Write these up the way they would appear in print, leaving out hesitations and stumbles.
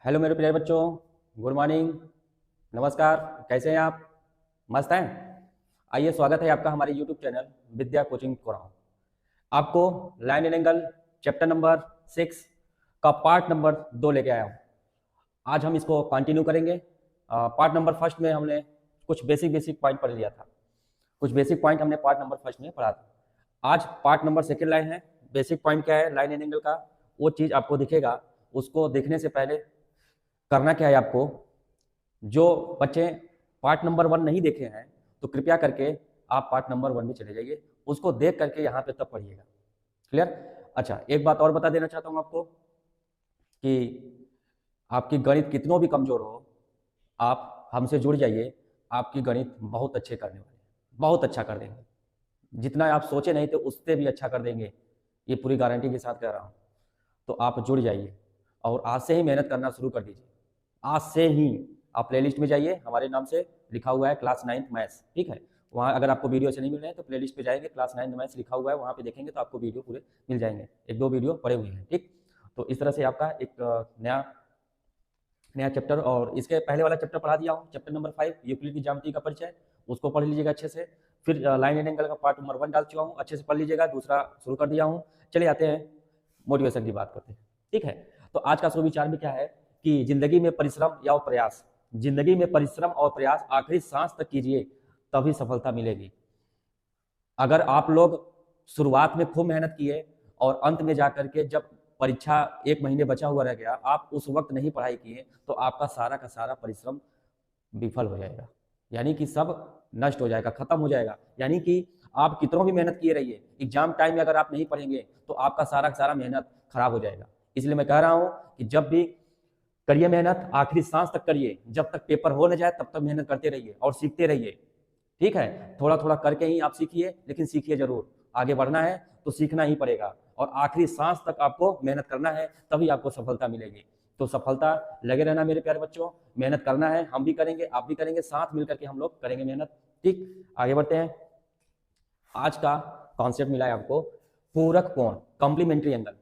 Hello मेरे प्यारे बच्चों, गुड मॉर्निंग, नमस्कार। कैसे हैं आप? मस्त हैं? आइए, स्वागत है आपका हमारे यूट्यूब चैनल विद्या कोचिंग कोराओं। आपको line and angle chapter number 6 का पार्ट नंबर 2 लेके आया हूँ। आज हम इसको कंटिन्यू करेंगे। पार्ट नंबर फर्स्ट में हमने कुछ बेसिक पॉइंट पढ़ लिया था। कुछ बेसिक पॉइंट हमने पार्ट नंबर फर्स्ट में पढ़ा था। आज पार्ट नंबर सेकेंड लाइन है। बेसिक पॉइंट क्या है लाइन एंड एंगल का, वो चीज़ आपको दिखेगा। उसको देखने से पहले करना क्या है आपको, जो बच्चे पार्ट नंबर 1 नहीं देखे हैं तो कृपया करके आप पार्ट नंबर 1 में चले जाइए, उसको देख करके यहाँ पे तब पढ़िएगा। क्लियर? अच्छा, एक बात और बता देना चाहता हूँ आपको कि आपकी गणित कितनों भी कमजोर हो, आप हमसे जुड़ जाइए। आपकी गणित बहुत अच्छे करने वाले हैं, बहुत अच्छा कर देंगे। जितना आप सोचे नहीं थे उससे भी अच्छा कर देंगे, ये पूरी गारंटी के साथ कह रहा हूँ। तो आप जुड़ जाइए और आज से ही मेहनत करना शुरू कर दीजिए। आज से ही आप प्लेलिस्ट में जाइए, हमारे नाम से लिखा हुआ है क्लास 9th मैथ्स, ठीक है। वहाँ अगर आपको वीडियो से नहीं मिल रहे हैं तो प्लेलिस्ट पे जाएंगे, क्लास 9th मैथ्स लिखा हुआ है, वहाँ पे देखेंगे तो आपको वीडियो पूरे मिल जाएंगे। एक दो वीडियो पड़े हुए हैं, ठीक। तो इस तरह से आपका एक नया नया चैप्टर, और इसके पहले वाला चैप्टर पढ़ा दिया हूँ, चैप्टर नंबर 5 यूक्लिड की ज्यामिति का परिचय, उसको पढ़ लीजिएगा अच्छे से। फिर लाइन एंड एंगल का पार्ट नंबर 1 डाल चुका हूँ, अच्छे से पढ़ लीजिएगा। दूसरा शुरू कर दिया हूँ। चले आते हैं मोटिवेशन की बात करते हैं, ठीक है। तो आज का सुविचार में क्या है कि जिंदगी में परिश्रम या प्रयास, जिंदगी में परिश्रम और प्रयास आखिरी सांस तक कीजिए, तभी सफलता मिलेगी। अगर आप लोग शुरुआत में खूब मेहनत किए और अंत में जाकर के जब परीक्षा 1 महीने बचा हुआ रह गया, आप उस वक्त नहीं पढ़ाई किए, तो आपका सारा का सारा परिश्रम विफल हो जाएगा, यानी कि सब नष्ट हो जाएगा, खत्म हो जाएगा। यानी कि आप कितनों भी मेहनत किए रहिए, एग्जाम टाइम में अगर आप नहीं पढ़ेंगे तो आपका सारा का सारा मेहनत खराब हो जाएगा। इसलिए मैं कह रहा हूं कि जब भी करिए मेहनत, आखिरी सांस तक करिए, जब तक पेपर हो न जाए तब तक मेहनत करते रहिए और सीखते रहिए, ठीक है। थोड़ा थोड़ा करके ही आप सीखिए, लेकिन सीखिए जरूर। आगे बढ़ना है तो सीखना ही पड़ेगा और आखिरी सांस तक आपको मेहनत करना है, तभी आपको सफलता मिलेगी। तो सफलता लगे रहना मेरे प्यारे बच्चों, मेहनत करना है, हम भी करेंगे, आप भी करेंगे, साथ मिलकर के हम लोग करेंगे मेहनत, ठीक। आगे बढ़ते हैं। आज का कॉन्सेप्ट मिला है आपको पूरक कोण, कॉम्प्लीमेंट्री एंगल।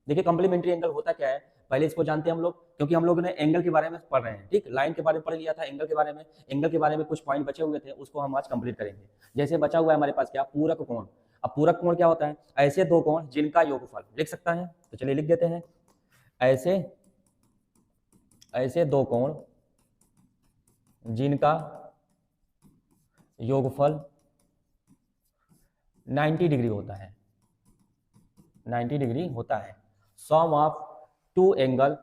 देखिए कॉम्प्लीमेंट्री एंगल होता क्या है, पहले इसको जानते हैं हम लोग, क्योंकि हम लोग ने एंगल के बारे में पढ़ रहे हैं, ठीक। लाइन के बारे में पढ़ लिया था, एंगल के बारे में, एंगल के बारे में कुछ पॉइंट बचे हुए थे, उसको हम आज कंप्लीट करेंगे। जैसे बचा हुआ है हमारे पास क्या, पूरक कोण। अब पूरक कोण क्या होता है? ऐसे दो कोण जिनका योगफल, लिख सकता है तो चलिए लिख देते हैं। ऐसे ऐसे दो कोण जिनका योगफल 90 डिग्री होता है, 90 डिग्री होता है। Sum of two angle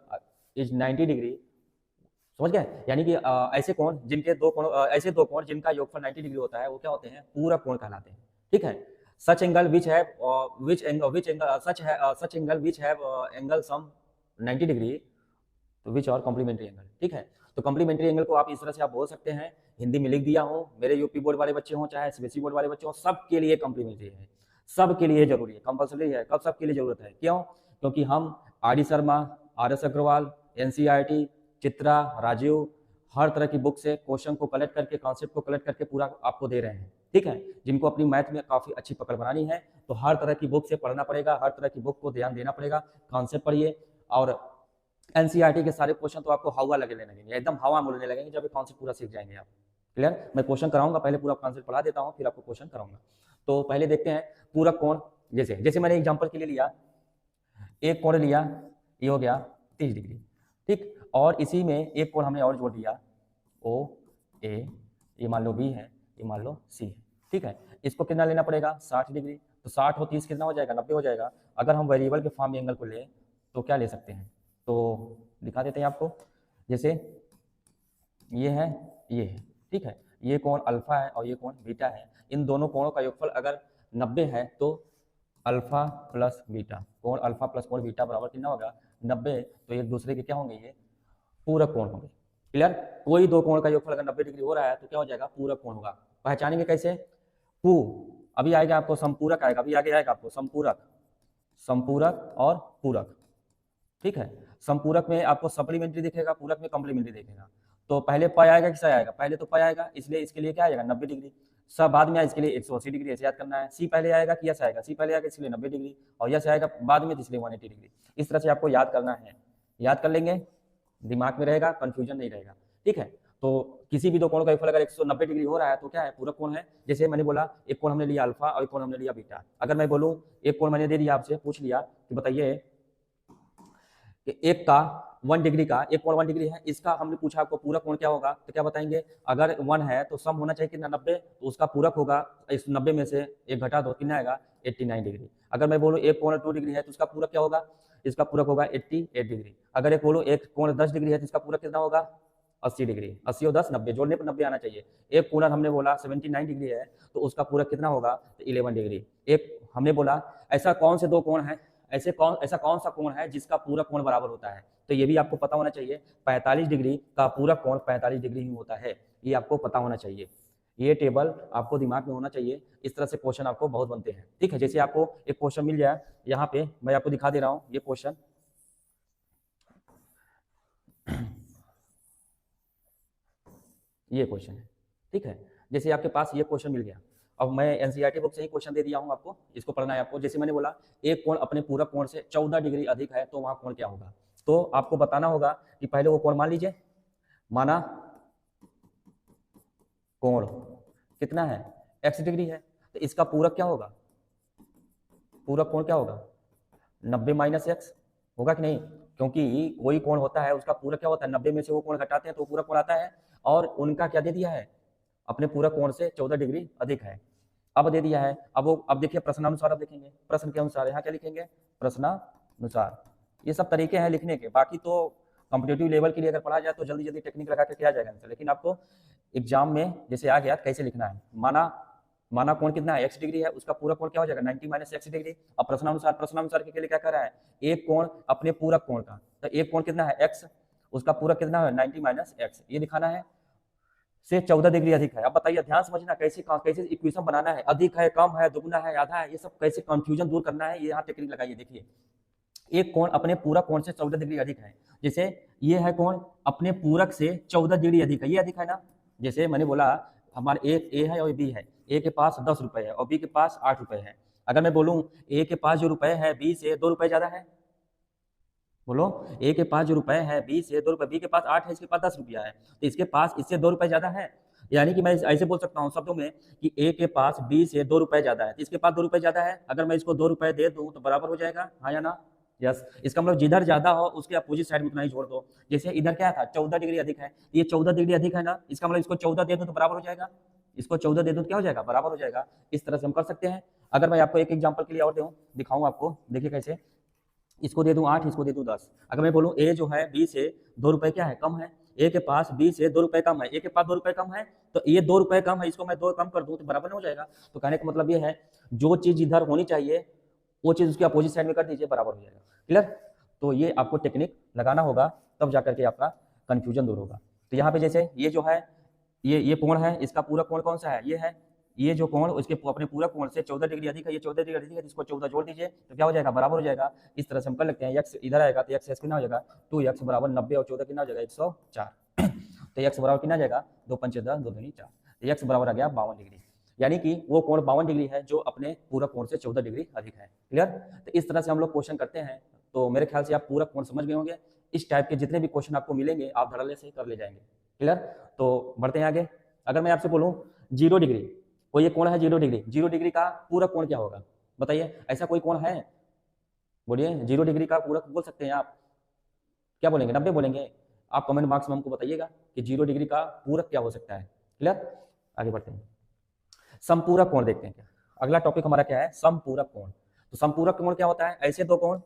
is 90 degree, समझ गए? यानी कि ऐसे कोण जिनके दो कोण, ऐसे दो कोण जिनका योगफल 90 डिग्री होता है, वो क्या होते हैं? पूरक कोण कहलाते हैं, ठीक है। Such angle which have which angle such angle which have angle sum 90 degree, तो विच और कॉम्प्लीमेंट्री एंगल, ठीक है। तो कॉम्प्लीमेंट्री एंगल को आप इस तरह से आप बोल सकते हैं, हिंदी में लिख दिया हूँ। मेरे यूपी बोर्ड वाले बच्चे हों चाहे सीबीएसई बोर्ड वाले बच्चे हों, सबके लिए कॉम्प्लीमेंट्री है, सबके लिए जरूरी है, कंपलसरी है। कब सबके लिए जरूरत है? क्यों? क्योंकि हम R D Sharma, R S Agarwal, NCERT, Chitra, Rajiv, हर तरह की बुक से क्वेश्चन को कलेक्ट करके, कॉन्सेप्ट को कलेक्ट करके पूरा आपको दे रहे हैं, ठीक है। जिनको अपनी मैथ में काफी अच्छी पकड़ बनानी है तो हर तरह की बुक से पढ़ना पड़ेगा, हर तरह की बुक को ध्यान देना पड़ेगा। कॉन्सेप्ट पढ़िए, और एनसीईआरटी के सारे क्वेश्चन तो आपको हवा लगने लगेंगे, एकदम हवा में उड़ने लगेंगे जब कॉन्सेप्ट पूरा सीख जाएंगे आप। क्लियर? मैं क्वेश्चन कराऊंगा, पहले पूरा कॉन्सेप्ट पढ़ा देता हूँ, फिर आपको क्वेश्चन कराऊंगा। तो पहले देखते हैं पूरक कोण। जैसे जैसे मैंने एग्जांपल के लिए लिया, एक कोण लिया, ये हो गया 30 डिग्री, ठीक। और इसी में एक कोण हमने और जोड़ दिया, ओ ए, ये मान लो बी है, ये मान लो सी है, ठीक है। इसको कितना लेना पड़ेगा? 60 डिग्री। तो 60 और 30 कितना हो जाएगा? 90 हो जाएगा। अगर हम वेरिएबल के फॉर्म में एंगल को लें तो क्या ले सकते हैं? तो दिखा देते हैं आपको। जैसे ये है, ये है, ठीक है। ये कोण अल्फा है और ये कोण बीटा है। इन दोनों कोणों का योगफल अगर 90 है तो अल्फा प्लस बीटा, कोण अल्फा प्लस कोण बीटा बराबर कितना होगा? 90। तो एक दूसरे के क्या होंगे? ये पूरक कोण होंगे। क्लियर? कोई दो कोण का योगफल अगर 90 डिग्री हो रहा है तो क्या हो जाएगा? पूरक कोण होगा। पहचानेंगे कैसे? पू, अभी आएगा आपको संपूरक आएगा, अभी आगे आएगा आपको संपूरक, संपूरक और पूरक, ठीक है। संपूरक में आपको सप्लीमेंट्री दिखेगा, पूरक में कॉम्प्लीमेंट्री दिखेगा। तो पहले पाई आएगा कि साई आएगा? पहले तो पाई आएगा, इसलिए इसके लिए क्या आएगा? 90 डिग्री। सब बाद में आए, इसके लिए 180 डिग्री, ऐसे याद करना है। सी पहले आएगा कि यस आएगा? सी पहले आएगा इसलिए 90 डिग्री, और यस आएगा बाद में इसलिए 180 डिग्री। इस तरह से आपको याद करना है, याद कर लेंगे। दिमाग में रहेगा, कंफ्यूजन नहीं रहेगा। ठीक है, तो किसी भी दो कोण का योगफल अगर 190 डिग्री हो रहा है तो क्या है, पूरक कोण है। जैसे मैंने बोला एक कोण हमने लिया अल्फा और एक कोण हमने लिया बीटा। अगर मैं बोलूं एक कोण मैंने दे दिया, आपसे पूछ लिया कि बताइए कि एक का 1 डिग्री का, एक कोण 1 डिग्री है, इसका हमने पूछा आपको पूरक कोण क्या होगा, तो क्या बताएंगे, अगर 1 है तो सम होना चाहिए कितना 90, तो उसका पूरक होगा इस 90 में से एक घटा दो, कितना आएगा 89 डिग्री। अगर मैं बोलूँ एक कोण 2 डिग्री है तो उसका पूरक क्या होगा, इसका पूरक होगा 88 डिग्री। अगर एक बोलूँ एक कोण 10 डिग्री है तो इसका पूरक कितना होगा 80 डिग्री। 80 और 10 90, जोड़ने पर 90 आना चाहिए। एक कोण हमने बोला 79 डिग्री है तो उसका पूरक कितना होगा, तो 11 डिग्री। एक हमने बोला ऐसा कौन से दो कोण है, ऐसा कौन सा कोण है जिसका पूरक कोण बराबर होता है, तो ये भी आपको पता होना चाहिए। 45 डिग्री का पूरक कोण 45 डिग्री ही होता है, ये आपको पता होना चाहिए। ये टेबल आपको दिमाग में होना चाहिए। इस तरह से क्वेश्चन आपको बहुत बनते हैं। ठीक है, जैसे आपको एक क्वेश्चन मिल जाए, यहाँ पे मैं आपको दिखा दे रहा हूँ ये क्वेश्चन। ये क्वेश्चन है, ठीक है, जैसे आपके पास ये क्वेश्चन मिल गया। अब मैं एनसीईआरटी बुक से ही क्वेश्चन दे दिया हूँ आपको, इसको पढ़ना है आपको। जैसे मैंने बोला एक कोण अपने पूरक कोण से 14 डिग्री अधिक है तो वहां कोण क्या होगा, तो आपको बताना होगा कि पहले वो कोण मान लीजिए, माना कोण कितना है x डिग्री है, तो इसका पूरक क्या होगा, पूरक कोण क्या होगा 90 माइनस एक्स होगा कि नहीं, क्योंकि कोई कोण होता है उसका पूरक क्या होता है 90 में से वो कोण घटाते हैं तो पूरक कोण आता है, और उनका क्या दे दिया है, अपने पूरक कोण से 14 डिग्री अधिक है। अब दे दिया है, अब देखिए प्रश्नानुसार, अब देखेंगे प्रश्न के अनुसार, यहाँ क्या लिखेंगे प्रश्नानुसार। ये सब तरीके हैं लिखने के, बाकी तो कॉम्पिटेटिव लेवल के लिए अगर पढ़ा जाए तो जल्दी जल्दी टेक्निक लगा के किया जाएगा आंसर, लेकिन आपको एग्जाम में जैसे आ गया कैसे लिखना है। माना कोण कितना है x डिग्री है, उसका पूरक कोण क्या हो जाएगा 90 माइनस x डिग्री। अब प्रश्नानुसार के लिए क्या कर रहा है, एक कोण अपने पूरक कोण का, तो एक कोण कितना है x, उसका पूरक कितना है 90 माइनस x, ये दिखाना है, से 14 डिग्री अधिक है। अब बताइए, ध्यान समझना कैसे इक्वेशन बनाना है, अधिक है, कम है, दुगुना है, आधा है, ये सब कैसे कंफ्यूजन दूर करना है, ये यहाँ टेक्निक लगाइए। देखिए एक कोण अपने पूरक कोण से 14 डिग्री अधिक है, जैसे ये है कोण अपने पूरक से 14 डिग्री अधिक है, ये अधिक है ना। जैसे मैंने बोला हमारे एक ए है और बी है, ए के पास 10 रुपए है और बी के पास 8 रुपए है। अगर मैं बोलूं ए के पास जो रुपए है बी से 2 रुपए ज्यादा है, बोलो ए के पास जो रुपए है बी से 2 रुपए, बी के पास 8 है, इसके पास 10 रुपया है, तो इसके पास इससे 2 रुपए ज्यादा है। यानी कि मैं ऐसे बोल सकता हूँ शब्दों में कि ए के पास बी से 2 रुपए ज्यादा है, तो इसके पास 2 रुपए ज्यादा है। अगर मैं इसको 2 रुपए दे दूं तो बराबर हो जाएगा, हाँ या ना, यस। इसका मतलब जिधर ज्यादा हो उसके अपोजिट साइड में उतना ही जोड़ दो। जैसे इधर क्या था 14 डिग्री अधिक है, ये 14 डिग्री अधिक है ना, इसका मतलब इसको 14 दे दूं तो बराबर हो जाएगा, इसको 14 दे दूं तो क्या हो जाएगा, बराबर हो जाएगा। इस तरह से हम कर सकते हैं। अगर मैं आपको एक एग्जांपल के लिए और दिखाऊं आपको, देखिए कैसे, इसको दे दूं 8, इसको दे दूं 10। अगर मैं बोलूं ए जो है बी से 2 रुपए क्या है कम है, ए के पास बी से 2 रुपए कम है, ए के पास 2 रुपए कम है, तो ये 2 रुपए कम है, इसको मैं 2 कम कर दूं तो बराबर नहीं हो जाएगा। तो कहने का मतलब ये है जो चीज इधर होनी चाहिए वो चीज उसके अपोजिट साइड में कर दीजिए, बराबर हो जाएगा। क्लियर, तो ये आपको टेक्निक लगाना होगा, तब जाकर के आपका कंफ्यूजन दूर होगा। तो यहाँ पे जैसे ये जो है ये कोण है, इसका पूरक कोण कौन सा है, ये है, ये जो कोण उसके अपने पूरक कोण से 14 डिग्री अधिक है, ये 14 डिग्री अधिक है, इसको 14 जोड़ दीजिए तो क्या हो जाएगा, बराबर हो जाएगा। इस तरह से हम कर लेते हैं। x इधर आएगा तो x कितना हो जाएगा 2x बराबर 90 और 14 कितना हो जाएगा 104। तो x बराबर कितना आ जाएगा 2 पंचे 10 2 दूनी 4, तो x बराबर आ गया 52 डिग्री। यानी कि वो कोण 52 डिग्री है जो अपने पूरक कोण से 14 डिग्री अधिक है। क्लियर, तो इस तरह से हम लोग क्वेश्चन करते हैं। तो मेरे ख्याल से आप पूरक कोण समझ गए होंगे। इस टाइप के जितने भी क्वेश्चन आपको मिलेंगे आप धड़ल्ले से कर ले जाएंगे। क्लियर, तो बढ़ते हैं आगे। अगर मैं आपसे बोलूं 0 डिग्री, कोई ये कोण है 0 डिग्री, 0 डिग्री का पूरक कोण क्या होगा, बताइए ऐसा कोई कोण है, बोलिए 0 डिग्री का पूरक बोल सकते हैं आप, क्या बोलेंगे 90 बोलेंगे, आप कमेंट बॉक्स में हमको बताइएगा कि 0 डिग्री का पूरक क्या हो सकता है। क्लियर, आगे बढ़ते हैं। समपूरक कोण देखते हैं क्या, अगला टॉपिक हमारा क्या है, समपूरक कोण। तो समपूरक कोण क्या होता है, ऐसे दो कोण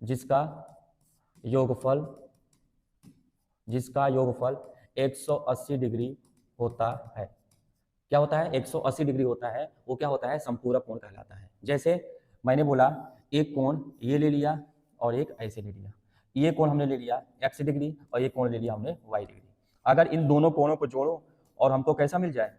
जिसका योगफल 180 डिग्री होता है। क्या होता है 180 डिग्री होता है, वो क्या होता है समपूरक कोण कहलाता है। जैसे मैंने बोला एक कोण ये ले लिया और एक ऐसे ले लिया, ये कोण हमने ले लिया x डिग्री और ये कोण ले लिया हमने y डिग्री। अगर इन दोनों कोणों को जोड़ो और हमको कैसा मिल जाए,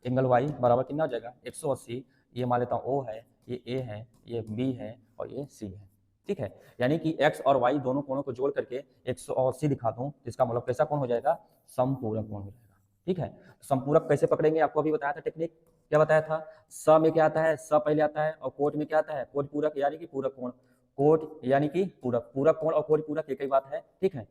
एंगल y बराबर कितना हो जाएगा 180, ये मान लेता हूँ O है, ये A है, ये B है और ये C है। ठीक है, यानी कि x और y दोनों कोणों को जोड़ करके 180 दिखा दूं, इसका मतलब कैसा कोण हो जाएगा, समपूरक कोण हो जाएगा। ठीक है, समपूरक कैसे पकड़ेंगे आपको अभी बताया था टेक्निक, क्या बताया था, स में क्या आता है, स पहले आता है, और कोट में क्या आता है, कोट पूरक यानी कि पूरक कोण, कोट यानी कि पूरक, पूरक कोण और कोट पूरक एक ही बात है, ठीक है।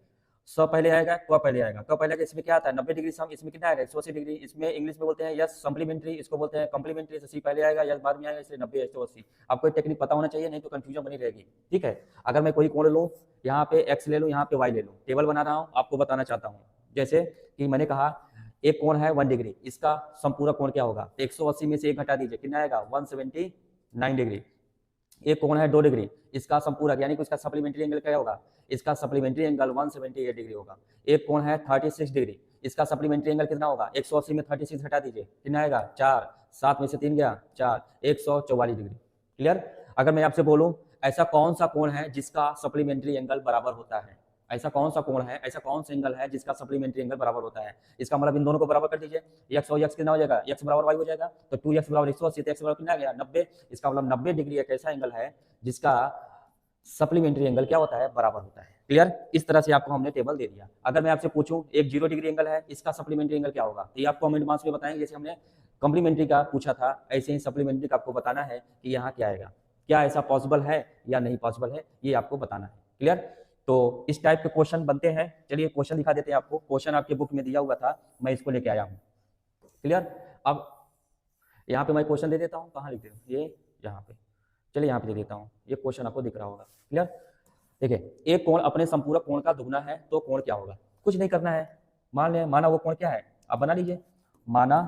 स पहले आएगा, क पहले आएगा, क पहले आएगा, इसमें क्या आता है 90 डिग्री सम, इसमें कितना आएगा 180 डिग्री, इसमें इंग्लिश में बोलते हैं यस सप्लीमेंट्री, इसको बोलते हैं कॉम्प्लीमेंट्री, सी पहले आएगा, यस बाद में आएगा, इसलिए 90 180। आपको एक टेक्निक पता होना चाहिए, नहीं तो कंफ्यूजन बनी रहेगी, ठीक है। अगर मैं कोई कोण लूँ, यहाँ पे एक्स ले लूँ, यहाँ पे वाई ले लूँ, टेबल बना रहा हूँ, आपको बताना चाहता हूँ। जैसे कि मैंने कहा एक कोण है 1 डिग्री, इसका संपूरक कोण क्या होगा, 180 में से 1 घटा दीजिए, कितना आएगा 179 डिग्री। एक कोण है 2 डिग्री, इसका संपूरक यानी कि उसका सप्लीमेंट्री एंगल क्या होगा, इसका सप्लीमेंट्री एंगल 178 डिग्री होगा। एक कोण है 36 डिग्री, इसका सप्लीमेंट्री एंगल कितना होगा, 180 में 36 हटा दीजिए, कितना आएगा 4, 7 में से 3 गया 4, 144 डिग्री। क्लियर। अगर मैं आपसे बोलूं ऐसा कौन सा कोण है जिसका सप्लीमेंट्री एंगल बराबर होता है, ऐसा कौन सा कोण है, ऐसा कौन सा एंगल है जिसका सप्लीमेंट्री एंगल बराबर होता है, इसका मतलब इन दोनों को बराबर कर दीजिए, x और x कितना हो जाएगा, x बराबर y हो जाएगा, तो 2x बराबर 180, तो x बराबर कितना आ गया 90। इसका मतलब 90 डिग्री एक ऐसा एंगल है जिसका सप्लीमेंट्री एंगल क्या होता है, बराबर होता है। क्लियर। इस तरह से आपको हमने टेबल दे दिया। अगर मैं आपसे पूछूं एक 0 डिग्री एंगल है, इसका सप्लीमेंट्री एंगल क्या होगा, तो ये आपको कमेंट बॉक्स में बताएंगे। जैसे हमने कॉम्प्लीमेंट्री का पूछा था, ऐसे ही सप्लीमेंट्री का आपको बताना है कि यहाँ क्या आएगा, क्या ऐसा पॉसिबल है या नहीं पॉसिबल है, ये आपको बताना है। क्लियर। तो इस टाइप के क्वेश्चन बनते हैं। चलिए क्वेश्चन दिखा देते हैं आपको, क्वेश्चन आपके बुक में दिया हुआ था, मैं इसको लेके आया हूँ। क्लियर। अब यहाँ पे मैं क्वेश्चन दे देता हूँ, कहाँ लिख दे, ये यहाँ पे, चलिए यहाँ पे दे देता हूँ, ये क्वेश्चन आपको दिख रहा होगा। क्लियर। देखिए एक कोण अपने संपूरक कोण का दुगना है तो कोण क्या होगा, कुछ नहीं करना है, मान लें, माना वो कोण क्या है, आप बना लीजिए, माना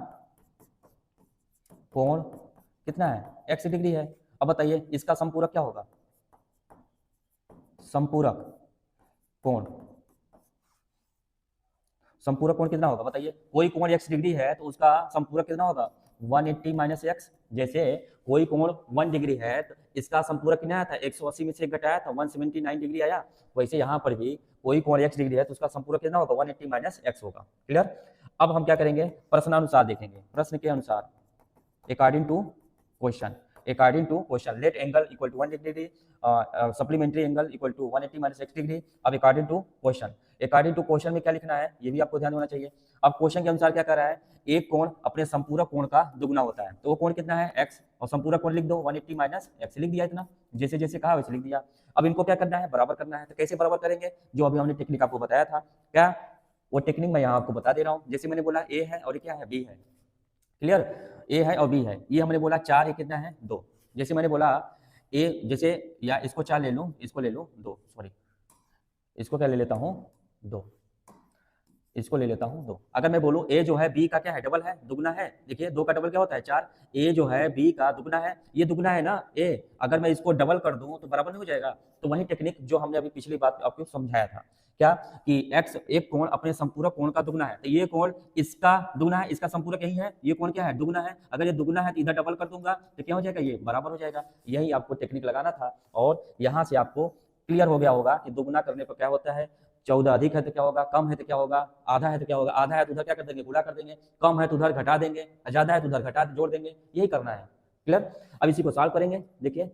कोण कितना है x डिग्री है। अब बताइए इसका संपूरक क्या होगा, संपूरक कोण, संपूरक कोण कितना होगा बताइए, कोई कोण x डिग्री है तो उसका संपूरक कितना होगा 180 माइनस x। जैसे कोई कोण 1 डिग्री है तो इसका संपूरक कितना आया था, 180 में से 1 घटाया था 179 डिग्री आया। वैसे यहाँ पर भी कोई कोण x डिग्री है तो उसका संपूरक कितना होगा 180 माइनस x होगा। क्लियर। अब हम क्या करेंगे, प्रश्नानुसार देखेंगे, प्रश्न के अनुसार, according to question, according to question let angle equal to 1 degree, supplementary angle equal to 180 minus x degree. अब according to question, according to question में क्या लिखना है ये भी आपको ध्यान होना चाहिए। अब क्वेश्चन के अनुसार क्या कर रहा है, एक कोण अपने संपूरक कोण का दुगना होता है, तो वो कोण कितना है x, और संपूरक कोण लिख दो 180 माइनस x लिख दिया, इतना जैसे जैसे कहा वैसे लिख दिया। अब इनको क्या करना है, बराबर करना है। तो कैसे बराबर करेंगे, जो अभी हमने टेक्निक आपको बताया था, क्या वो टेक्निक मैं यहाँ आपको बता दे रहा हूँ। जैसे मैंने बोला a है और क्या है b है। क्लियर। a है और b है, ये हमने बोला 4 है कितना है 2। जैसे मैंने बोला a, जैसे या इसको 4 ले लूँ, इसको ले लूँ 2, सॉरी इसको क्या ले लेता हूँ 2, इसको ले लेता हूँ 2। अगर मैं बोलूँ a जो है b का क्या है, डबल है, दुगना है। देखिए 2 का डबल क्या होता है 4, a जो है b का दुगना है, ये दुगना है ना a, अगर मैं इसको डबल कर दूं तो बराबर नहीं हो जाएगा। तो वही टेक्निक जो हमने अभी पिछली बात आपको समझाया था, क्या कि x एक कोण अपने संपूरक कोण का दुगना है, तो ये कोण इसका दुगना है, इसका संपूरक यही है, ये कोण क्या है दुगना है। अगर ये दुगना है तो इधर डबल कर दूंगा तो क्या हो जाएगा, ये बराबर हो जाएगा। यही आपको टेक्निक लगाना था, और यहाँ से आपको क्लियर हो गया होगा कि दुगना करने पर क्या होता है, 14 अधिक है तो क्या होगा, कम है तो क्या होगा, आधा है तो क्या होगा, आधा है तो उधर क्या कर देंगे, गुणा कर देंगे, कम है तो उधर घटा देंगे, ज्यादा है तो उधर घटा जोड़ देंगे, यही करना है। क्लियर। अब इसी को सॉल्व करेंगे। देखिए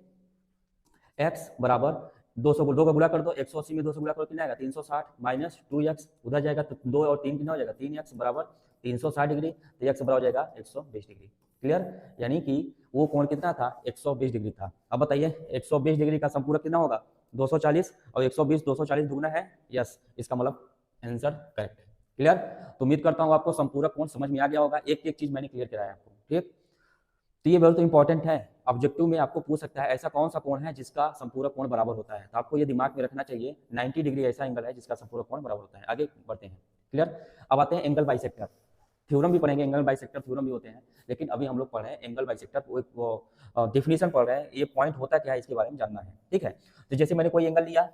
x बराबर 200 को 2 का गुणा कर दो, 180 में 2 से गुणा करो कितना आएगा 360 माइनस 2x, उधर जाएगा तो 2 और 3 कितना हो जाएगा 3x बराबर 360 डिग्री, तो x बराबर हो जाएगा 120 डिग्री। क्लियर। यानी कि वो कोण कितना था 120 डिग्री था। अब बताइए 120 डिग्री का संपूरक कितना होगा 240, और 120 240 दुगना है, यस, इसका मतलब आंसर करेक्ट है। क्लियर। तो उम्मीद करता हूँ आपको संपूरक कोण समझ में आ गया होगा, एक एक चीज मैंने क्लियर कराया आपको। ठीक, तो ये बहुत इंपॉर्टेंट है, ऑब्जेक्टिव में आपको पूछ सकता है ऐसा कौन सा कोण है जिसका संपूरक कोण बराबर होता है, तो आपको ये दिमाग में रखना चाहिए 90 डिग्री ऐसा एंगल है जिसका संपूरक कोण बराबर होता है। आगे बढ़ते हैं। क्लियर। अब आते हैं एंगल बाइसेक्टर, थ्योरम भी पढ़ेंगे, एंगल बाइसेक्टर थ्योरम भी होते हैं, लेकिन अभी हम लोग पढ़ रहे हैं एंगल बाइसेक्टर, वो डिफिनेशन पढ़ रहे हैं, ये पॉइंट होता क्या है इसके बारे में जानना है। ठीक है। तो जैसे मैंने कोई एंगल लिया,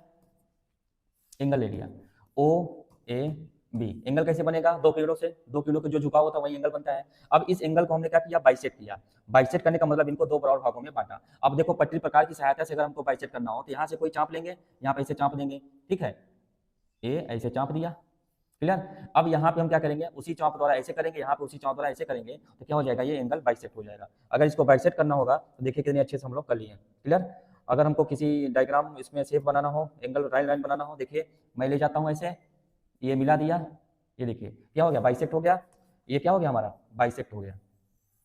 एंगल ले लिया ओ ए बी, एंगल कैसे बनेगा, 2 किरणों से, 2 किरणों का जो झुकाव होता है वही एंगल बनता है। अब इस एंगल को हमने क्या किया, बाइसेक्ट किया। बाइसेक्ट करने का मतलब इनको 2 बराबर भागों में बांटा। अब देखो पटरी प्रकार की सहायता से अगर हमको बाइसेक्ट करना हो तो यहाँ से कोई चाप लेंगे, यहाँ पे ऐसे चाप देंगे, ठीक है, ए ऐसे चाप दिया। क्लियर। अब यहाँ पे हम क्या करेंगे, उसी चाप द्वारा ऐसे करेंगे, यहाँ पे उसी चाप द्वारा ऐसे करेंगे, तो क्या हो जाएगा, ये एंगल बाइसेक्ट हो जाएगा। अगर इसको बाइसेक्ट करना होगा तो देखिए कितने अच्छे से हम लोग कर लिए। क्लियर। अगर हमको किसी डायग्राम इसमें शेप बनाना हो, एंगल लाइन बनाना हो, देखिए मैं ले जाता हूँ ऐसे, ये मिला दिया, ये देखिए क्या हो गया, बाइसेक्ट हो गया, ये क्या हो गया हमारा बाइसेक्ट हो गया।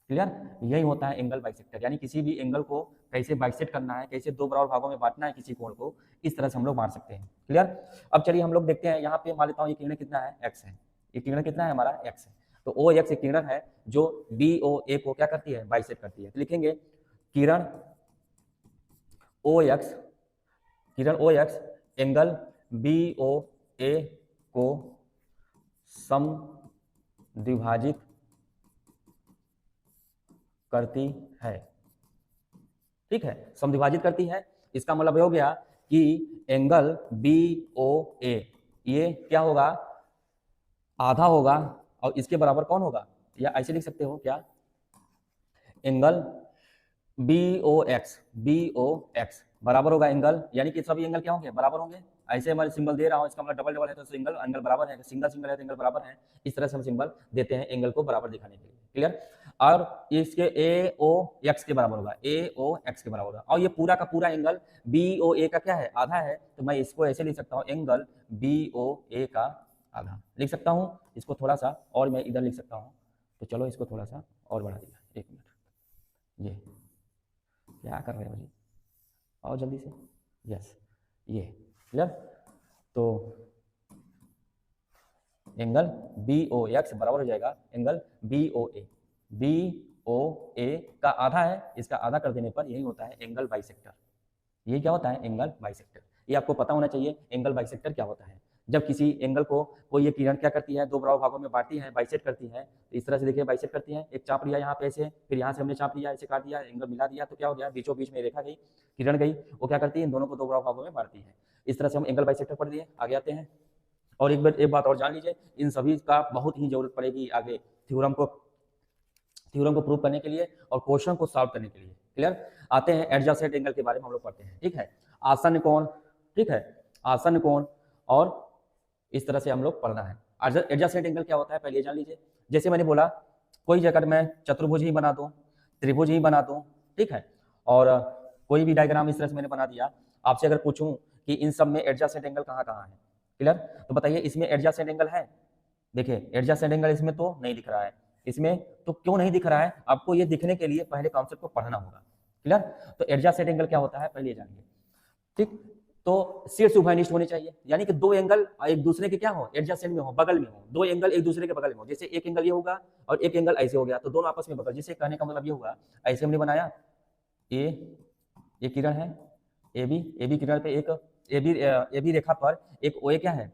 क्लियर? यही होता है एंगल बाइसेक्टर, यानी किसी भी एंगल को कैसे बाइसेक्ट करना है, कैसे दो बराबर भागों में बांटना है किसी कोण को, इस तरह से हम लोग मार सकते हैं। क्लियर? अब चलिए हम लोग देखते हैं, यहाँ पे मान लेता हूँ ये किरण कितना है, एक्स है। ये किरण कितना है हमारा, एक्स है। तो ओ एक्स एक किरण है जो बी ओ ए को क्या करती है, बाइसेक्ट करती है। तो लिखेंगे किरण ओ एक्स, किरण ओ एक्स एंगल बी ओ ए को समद्विभाजित करती है। ठीक है, समद्विभाजित करती है, इसका मतलब हो गया कि एंगल बी ओ ए ये क्या होगा, आधा होगा, और इसके बराबर कौन होगा, या ऐसे लिख सकते हो क्या, एंगल बी ओ एक्स बराबर होगा एंगल, यानी कि सभी एंगल क्या होंगे, बराबर होंगे। ऐसे हमारे सिंबल दे रहा हूं, इसका मतलब डबल डबल है तो एंगल एंगल बराबर है, सिंगल सिंगल है तो एंगल बराबर है। इस तरह से हम सिंबल देते हैं एंगल को बराबर दिखाने के लिए। क्लियर? और इसके ए ओ एक्स के बराबर होगा, ए ओ एक्स के बराबर होगा। और ये पूरा का पूरा एंगल बी ओ ए का क्या है, आधा है। तो मैं इसको ऐसे लिख सकता हूँ, एंगल बी ओ ए का आधा लिख सकता हूँ। इसको थोड़ा सा और मैं इधर लिख सकता हूँ, तो चलो इसको थोड़ा सा और बढ़ा दिया, एक मिनट, ये क्या कर रहे हो जी, और जल्दी से, यस, ये क्लियर। तो एंगल बी ओ एक्स बराबर हो जाएगा एंगल बी ओ ए, बी ओ ए का आधा है, इसका आधा कर देने पर यही होता है एंगल बाइसेक्टर। ये क्या होता है, एंगल बाइसेक्टर। ये आपको पता होना चाहिए एंगल बाइसेक्टर क्या होता है। जब किसी एंगल को कोई ये किरण क्या करती है, दो बराबर भागों में बांटती है, बाइसेक्ट करती है। तो इस तरह से देखिए बाइसेक्ट करती है, एक चाप लिया यहाँ पे ऐसे, फिर यहाँ से हमने चाप लिया, ऐसे काट दिया, एंगल मिला दिया, तो क्या हो गया, बीचों बीच में रेखा गई, किरण गई, वो क्या करती है, इन दोनों को दो बराबर भागों में बांटती है। इस तरह से हम एंगल बाइसेक्टर पढ़ दिए। आगे आते हैं, और एक बात और जान लीजिए, इन सभी का बहुत ही जरूरत पड़ेगी आगे थ्योरम को प्रूव करने के लिए और क्वेश्चन को सॉल्व करने के लिए। क्लियर? आते हैं एडजेसेंट एंगल के बारे में हम लोग पढ़ते हैं। ठीक है, आसन्न कोण, ठीक है, आसन्न कोण, और इस तरह से हम लोग पढ़ना है। एडजेसेंट एंगल क्या होता है पहले जान लीजिए। जैसे मैंने बोला, कोई जगह मैं चतुर्भुज ही बना दूं, त्रिभुज ही बना दूं, ठीक है, और कोई भी डायग्राम इस तरह से मैंने बना दिया, आपसे अगर पूछूं कि इन सब में एडजेसेंट एंगल कहाँ कहाँ है, क्लियर, तो बताइए इसमें एडजेसेंट एंगल है। देखिए एडजेसेंट एंगल इसमें तो नहीं दिख रहा है, इसमें तो क्यों नहीं दिख रहा है, आपको ये दिखने के लिए पहले कॉन्सेप्ट को पढ़ना होगा। क्लियर? तो एडजेसेंट एंगल क्या होता है पहले जानिए। ठीक, तो शीर्ष उभयनिष्ठ होने चाहिए, यानी कि दो एंगल एक दूसरे के क्या हो, एडजेसेंट में हो, बगल में हो, दो एंगल एक दूसरे के बगल में हो। जैसे एक एंगल ये होगा और एक एंगल ऐसे हो गया, तो दोनों आपस में बगल। जैसे कहने का मतलब ये होगा, ऐसे हमने बनाया, ये किरण है, ए बी किरण पे एक ए बी रेखा पर एक ओ ए क्या है,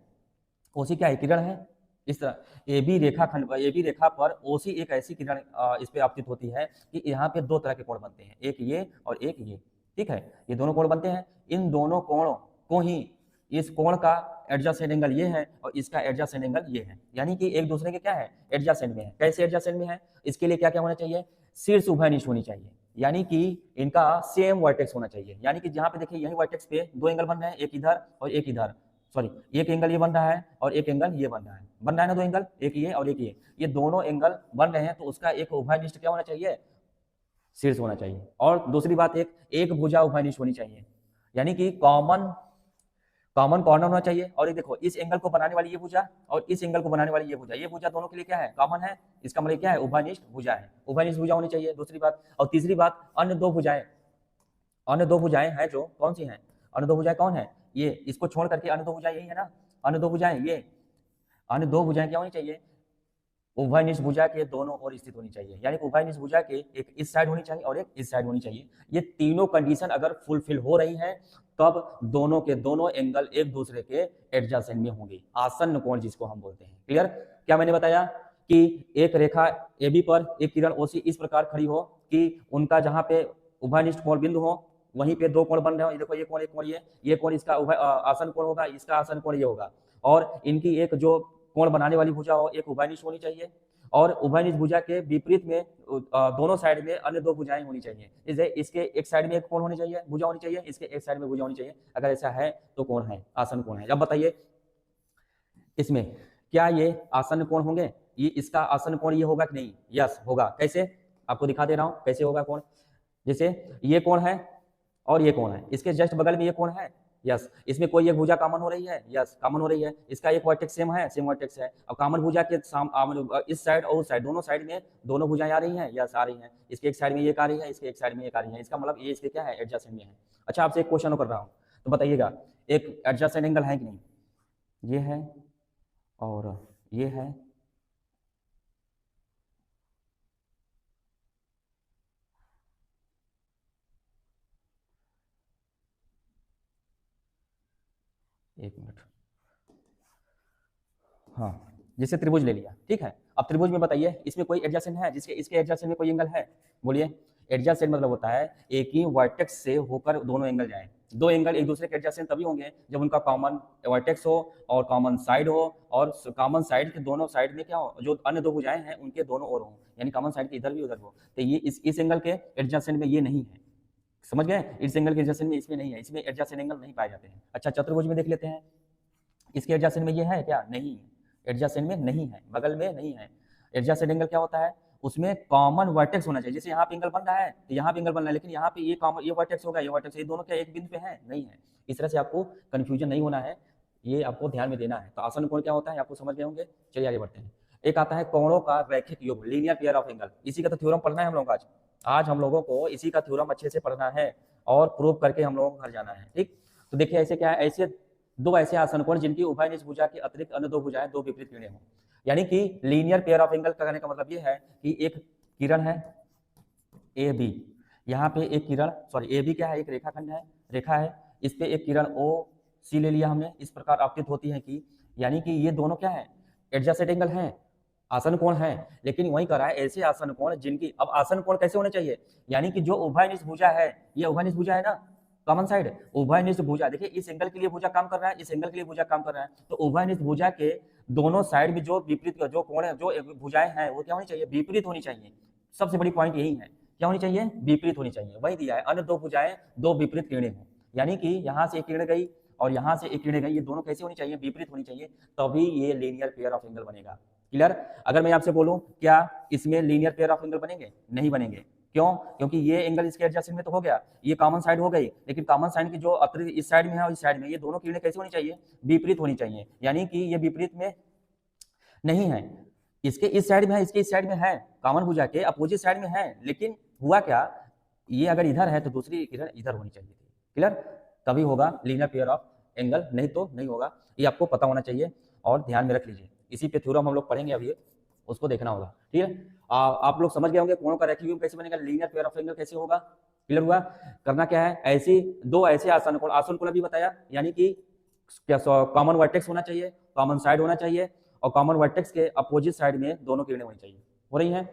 ओसी क्या है, किरण है। इस तरह ए बी रेखा पर ओसी एक ऐसी किरण इस पे आपतित होती है कि यहाँ पे दो तरह के कोण बनते हैं, एक ये और एक ये। ठीक है, ये दोनों कोण बनते हैं, इन दोनों कोणों को ही, इस कोण का एडजेसेंट एंगल ये है और इसका एडजेसेंट एंगल ये है, यानी कि एक दूसरे के क्या है, एडजेसेंट में है। कैसे एडजेसेंट में है, इसके लिए क्या क्या होना चाहिए, शीर्ष उभयनिष्ठ होनी चाहिए, यानी कि इनका सेम वर्टेक्स होना चाहिए। यानी कि जहां पे देखिए यही वर्टेक्स पे दो एंगल बन रहे हैं, एक इधर और एक इधर, सॉरी एक एंगल ये बन रहा है और एक एंगल ये बन रहा है ना, दो एंगल, एक ये और एक ये दोनों एंगल बन रहे हैं, तो उसका एक उभयनिष्ठ क्या होना चाहिए, शीर्ष होना चाहिए। और दूसरी बात, एक भुजा उभयनिष्ठ होनी चाहिए, यानी कि कॉमन कॉर्नर होना चाहिए। और ये देखो, इस एंगल को बनाने वाली ये भुजा और इस एंगल को बनाने वाली ये भुजा दोनों के लिए क्या है, कॉमन है। इसका मतलब क्या है, उभयनिष्ठ भुजा है, उभयनिष्ठ भुजा होनी चाहिए, दूसरी बात। और तीसरी बात, अन्य दो भुजाएं हैं जो कौन सी हैं, अन्य दो भुजाएं कौन है, ये, इसको छोड़ करके अन्य दो भुजाएं यही है ना, अन्य दो भुजाएं ये, अन्य दो भुजाएं क्या होनी चाहिए, उभयनिष्ठ भुजा के दोनों ओर स्थित होनी चाहिए, यानी कि उभयनिष्ठ भुजा के एक इस साइड होनी चाहिए और एक इस साइड होनी चाहिए। ये तीनों कंडीशन अगर फुलफिल हो रही हैं, तब दोनों के दोनों एंगल एक दूसरे के एडजेसेंट में होंगे, आसन्न कोण जिसको हम बोलते हैं। क्लियर? क्या मैंने बताया कि एक रेखा ए बी पर एक किरण ओसी इस प्रकार खड़ी हो कि उनका जहां पे उभयनिष्ठ कोण बिंदु हो, वहीं पे दो कोण बन रहे हो। देखो, ये कोण, एक कोण, ये कोण इसका आसन कोण होगा, इसका आसन कोण ये होगा, और इनकी एक जो कोण बनाने वाली भुजा हो, एक उभयनिष्ठ होनी चाहिए, और उभयनिष्ठ भुजा के विपरीत में दोनों साइड में अन्य दो भुजाएं होनी चाहिए। जैसे इसके एक साइड में एक कोण होनी चाहिए, भुजा होनी चाहिए, इसके एक साइड में भुजा होनी चाहिए। अगर ऐसा है तो कोण है, आसन कोण है। अब बताइए इसमें क्या ये आसन कोण होंगे, ये इसका आसन कोण ये होगा कि नहीं, यस होगा। कैसे, आपको दिखा दे रहा हूं कैसे होगा कोण। जैसे ये कोण है और ये कोण है, इसके जस्ट बगल में ये कोण है, यस, इसमें कोई एक भुजा कॉमन हो रही है, यस कॉमन हो रही है, इसका एक वर्टेक्स सेम है, सेम वर्टेक्स है। अब कॉमन भुजा के इस साइड और उस साइड दोनों साइड में दोनों भुजाएं आ रही हैं, यस आ रही हैं। इसके एक साइड में एक आ रही है, इसके एक साइड में एक आ रही है, इसका मतलब ये इसके क्या है, एडजेसेंट में है। अच्छा आपसे एक क्वेश्चन कर रहा हूँ, तो बताइएगा एक एडजेसेंट एंगल है कि नहीं, ये है और ये है, एक मिनट, हाँ जैसे त्रिभुज ले लिया, ठीक है। अब त्रिभुज में बताइए इसमें कोई एडजेसेंट है, जिसके इसके एडजेसेंट में कोई एंगल है, बोलिए। एडजेसेंट मतलब होता है एक ही वर्टेक्स से होकर दोनों एंगल जाएं। दो एंगल एक दूसरे के एडजेसेंट तभी होंगे जब उनका कॉमन वर्टेक्स हो और कॉमन साइड हो, और कॉमन साइड के दोनों साइड में क्या हो, जो अन्य दो भुजाएं हैं उनके दोनों ओर हो, यानी कॉमन साइड के इधर भी उधर हो। तो ये इस एंगल के एडजेसेंट में ये नहीं है, समझ गए, इस एंगल के एडजेसेंट में इसमें नहीं है, इसमें एडजेसेंट एंगल नहीं पाए जाते हैं। अच्छा चतुर्भुज में देख लेते हैं, इसके एडजेसेंट में ये है क्या, नहीं है, एडजेसेंट में नहीं है, बगल में नहीं है। एडजेसेंट एंगल क्या होता है, उसमें कॉमन वर्टेक्स होना चाहिए। जैसे यहाँ पे एंगल बन रहा है तो यहाँ पे एंगल बन रहा है, लेकिन यहाँ पे ये कॉमन ये वर्टेक्स होगा, ये वर्टेक्स, ये दोनों क्या एक बिंदु पे है, नहीं है। इस तरह से आपको कंफ्यूजन नहीं होना है, ये आपको ध्यान में देना है। तो आसन कोण क्या होता है आपको समझ गए होंगे। चलिए आगे बढ़ते हैं। एक आता है कोणों का रैखिक योग, लीनियर पेयर ऑफ एंगल, इसी का तो थ्योरम पढ़ना है हम लोग आज। आज हम लोगों को इसी का थ्योरम अच्छे से पढ़ना है और प्रूव करके हम लोगों को घर जाना है, ठीक। तो देखिए ऐसे क्या है, ऐसे दो ऐसे आसन कोण जिनकी उभयनिष्ठ भुजा के अतिरिक्त अन्य दो भुजाएं दो विपरीत किरणें हों, यानी कि लीनियर पेयर ऑफ एंगल का कहने का मतलब ये है कि एक किरण है ए बी, यहाँ पे एक किरण, सॉरी ए बी क्या है, एक रेखाखंड है, रेखा है, इस पे एक किरण ओ सी ले लिया हमने, इस प्रकार आपतित होती है कि, यानी कि ये दोनों क्या है, एडजेसेंट एंगल है, आसन कोण है। लेकिन वही करा है ऐसे आसन कोण जिनकी, अब आसन कोण कैसे होने चाहिए, यानी कि जो उभयनिष्ठ भुजा है, ये उभयनिष्ठ भुजा है ना, कॉमन साइड उभयनिष्ठ भुजा, देखिए इस एंगल के लिए भुजा काम कर रहा है, इस एंगल के लिए भुजा काम कर रहा है, तो उभयनिष्ठ भुजा के दोनों साइड में जो विपरीत जो कोण है, जो भुजाएं हैं वो क्या होनी चाहिए, विपरीत होनी चाहिए। सबसे बड़ी पॉइंट यही है, क्या होनी चाहिए, विपरीत होनी चाहिए। वही दिया है, अन्य दो भुजाएं दो विपरीत किरणें हों, यानी कि यहाँ से एक किरण गई और यहाँ से एक किरण गई, ये दोनों कैसे होनी चाहिए, विपरीत होनी चाहिए, तभी ये लीनियर पेयर ऑफ एंगल बनेगा। क्लियर। अगर मैं आपसे बोलूं क्या इसमें लीनियर पेयर ऑफ एंगल बनेंगे, नहीं बनेंगे, क्यों, क्योंकि ये एंगल इसके एडजेसेंट में तो हो गया, ये कॉमन साइड हो गई, लेकिन कॉमन साइड की जो अतिरिक्त इस साइड में है और इस साइड में, ये दोनों किरणें कैसी होनी चाहिए, विपरीत होनी चाहिए, यानी कि ये विपरीत में नहीं है, इसके इस साइड में है, इसके इस साइड में है, कॉमन भुजा के अपोजिट साइड में है, लेकिन हुआ क्या, ये अगर इधर है तो दूसरी किरण इधर होनी चाहिए थी। क्लियर, तभी होगा लीनियर पेयर ऑफ एंगल, नहीं तो नहीं होगा। ये आपको पता होना चाहिए और ध्यान में रख लीजिए, इसी पे थ्योरम हम लोग पढ़ेंगे अभी, उसको देखना होगा, ठीक है। आप लोग समझ गए होंगे कोणों का रैखिक योग कैसे बनेगा, लीनियर पेयर ऑफ एंगल कैसे होगा। क्लियर हुआ। करना क्या है, ऐसी दो ऐसे आसन कोण, आसन कोण भी बताया, यानी कि क्या कॉमन वर्टेक्स होना चाहिए, कॉमन साइड होना चाहिए, और कॉमन वर्टेक्स के अपोजिट साइड में दोनों किरणें होनी चाहिए, हो रही हैं।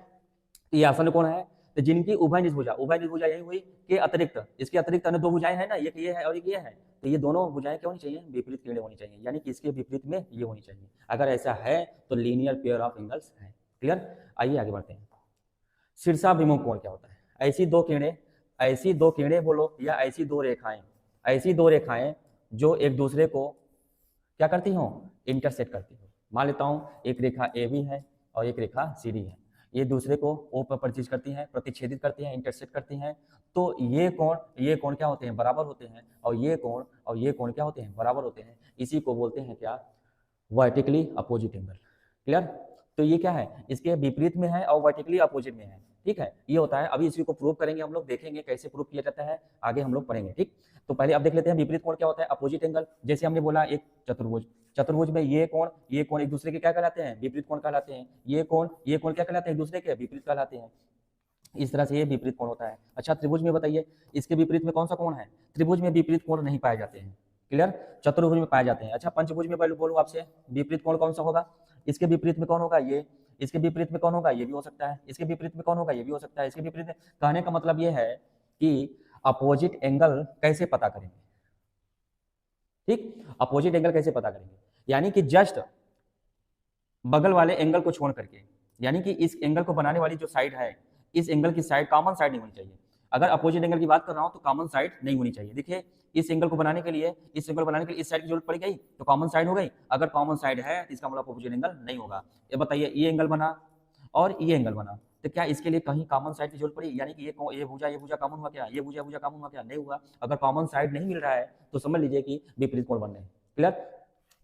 ये आसन कोण है, तो जिनकी उभयनिष्ठ भुजा यही हुई कि अतिरिक्त, इसके अतिरिक्त अन्य दो भुजाएं हैं ना, एक ये है और एक ये है, तो ये दोनों भुजाएं क्या होनी चाहिए, विपरीत किरणें होनी चाहिए, यानी कि इसके विपरीत में ये होनी चाहिए। अगर ऐसा है तो लीनियर पेयर ऑफ एंगल्स है। क्लियर। आइए आगे बढ़ते हैं। शीर्षाभिमुख कोण क्या होता है, ऐसी दो किरणें बोलो, या ऐसी दो रेखाएं जो एक दूसरे को क्या करती हो, इंटरसेक्ट करती हो। मान लेता हूं एक रेखा ए बी है और एक रेखा सी डी है, ये दूसरे को ओ पर परिचित करती हैं, प्रतिच्छेदित करती हैं, इंटरसेक्ट करती हैं, तो ये कोण क्या होते हैं, बराबर होते हैं, और ये कोण क्या होते हैं, बराबर होते हैं। इसी को बोलते हैं क्या, वर्टिकली अपोजिट एंगल। क्लियर। तो ये क्या है, इसके विपरीत में है और वर्टिकली अपोजिट में है, ठीक है, ये होता है। अभी इसी को प्रूव करेंगे हम लोग, देखेंगे कैसे प्रूव किया जाता है, आगे हम लोग पढ़ेंगे, ठीक। तो पहले अब देख लेते हैं विपरीत कोण क्या होता है, अपोजिट एंगल। जैसे हमने बोला एक चतुर्भुज में ये कोण एक दूसरे के क्या कहलाते हैं, विपरीत कोण कहलाते हैं। ये कोण क्या कहलाते हैं, एक दूसरे के विपरीत कहलाते हैं। इस तरह से ये विपरीत कोण होता है। अच्छा त्रिभुज में बताइए इसके विपरीत में कौन सा कोण है, त्रिभुज में विपरीत कोण नहीं पाए जाते हैं। क्लियर। चतुर्भुज में पाए जाते हैं। अच्छा पंचभुज में बोलूं आपसे, विपरीत कोण कौन सा होगा, इसके विपरीत में कौन होगा, ये, इसके विपरीत में कौन होगा, ये भी हो सकता है, इसके विपरीत में कौन होगा, ये भी हो सकता है, इसके विपरीत में। कहने का मतलब ये है कि अपोजिट एंगल कैसे पता करेंगे, ठीक, अपोजिट एंगल कैसे पता करेंगे, यानी कि जस्ट बगल वाले एंगल को छोड़ करके, यानी कि इस एंगल को बनाने वाली जो साइड है, इस एंगल की साइड कॉमन साइड नहीं होनी चाहिए। अगर अपोजिट एंगल की बात कर रहा हूं तो कॉमन साइड नहीं होनी चाहिए। देखिए इस एंगल को बनाने के लिए, इस साइड की जरूरत पड़ गई तो कॉमन साइड हो गई। अगर कॉमन साइड है तो इसका मतलब अपोजिट एंगल नहीं होगा। ये बताइए ये एंगल बना और ये एंगल बना, तो क्या इसके लिए कहीं कॉमन साइड की जरूरत पड़ी, यानी कि ये भुजा कॉमन हुआ क्या, ये भुजा कॉमन हुआ क्या, नहीं हुआ। अगर कॉमन साइड नहीं मिल रहा है तो समझ लीजिए कि विपरीत कोण बन रहे हैं। क्लियर?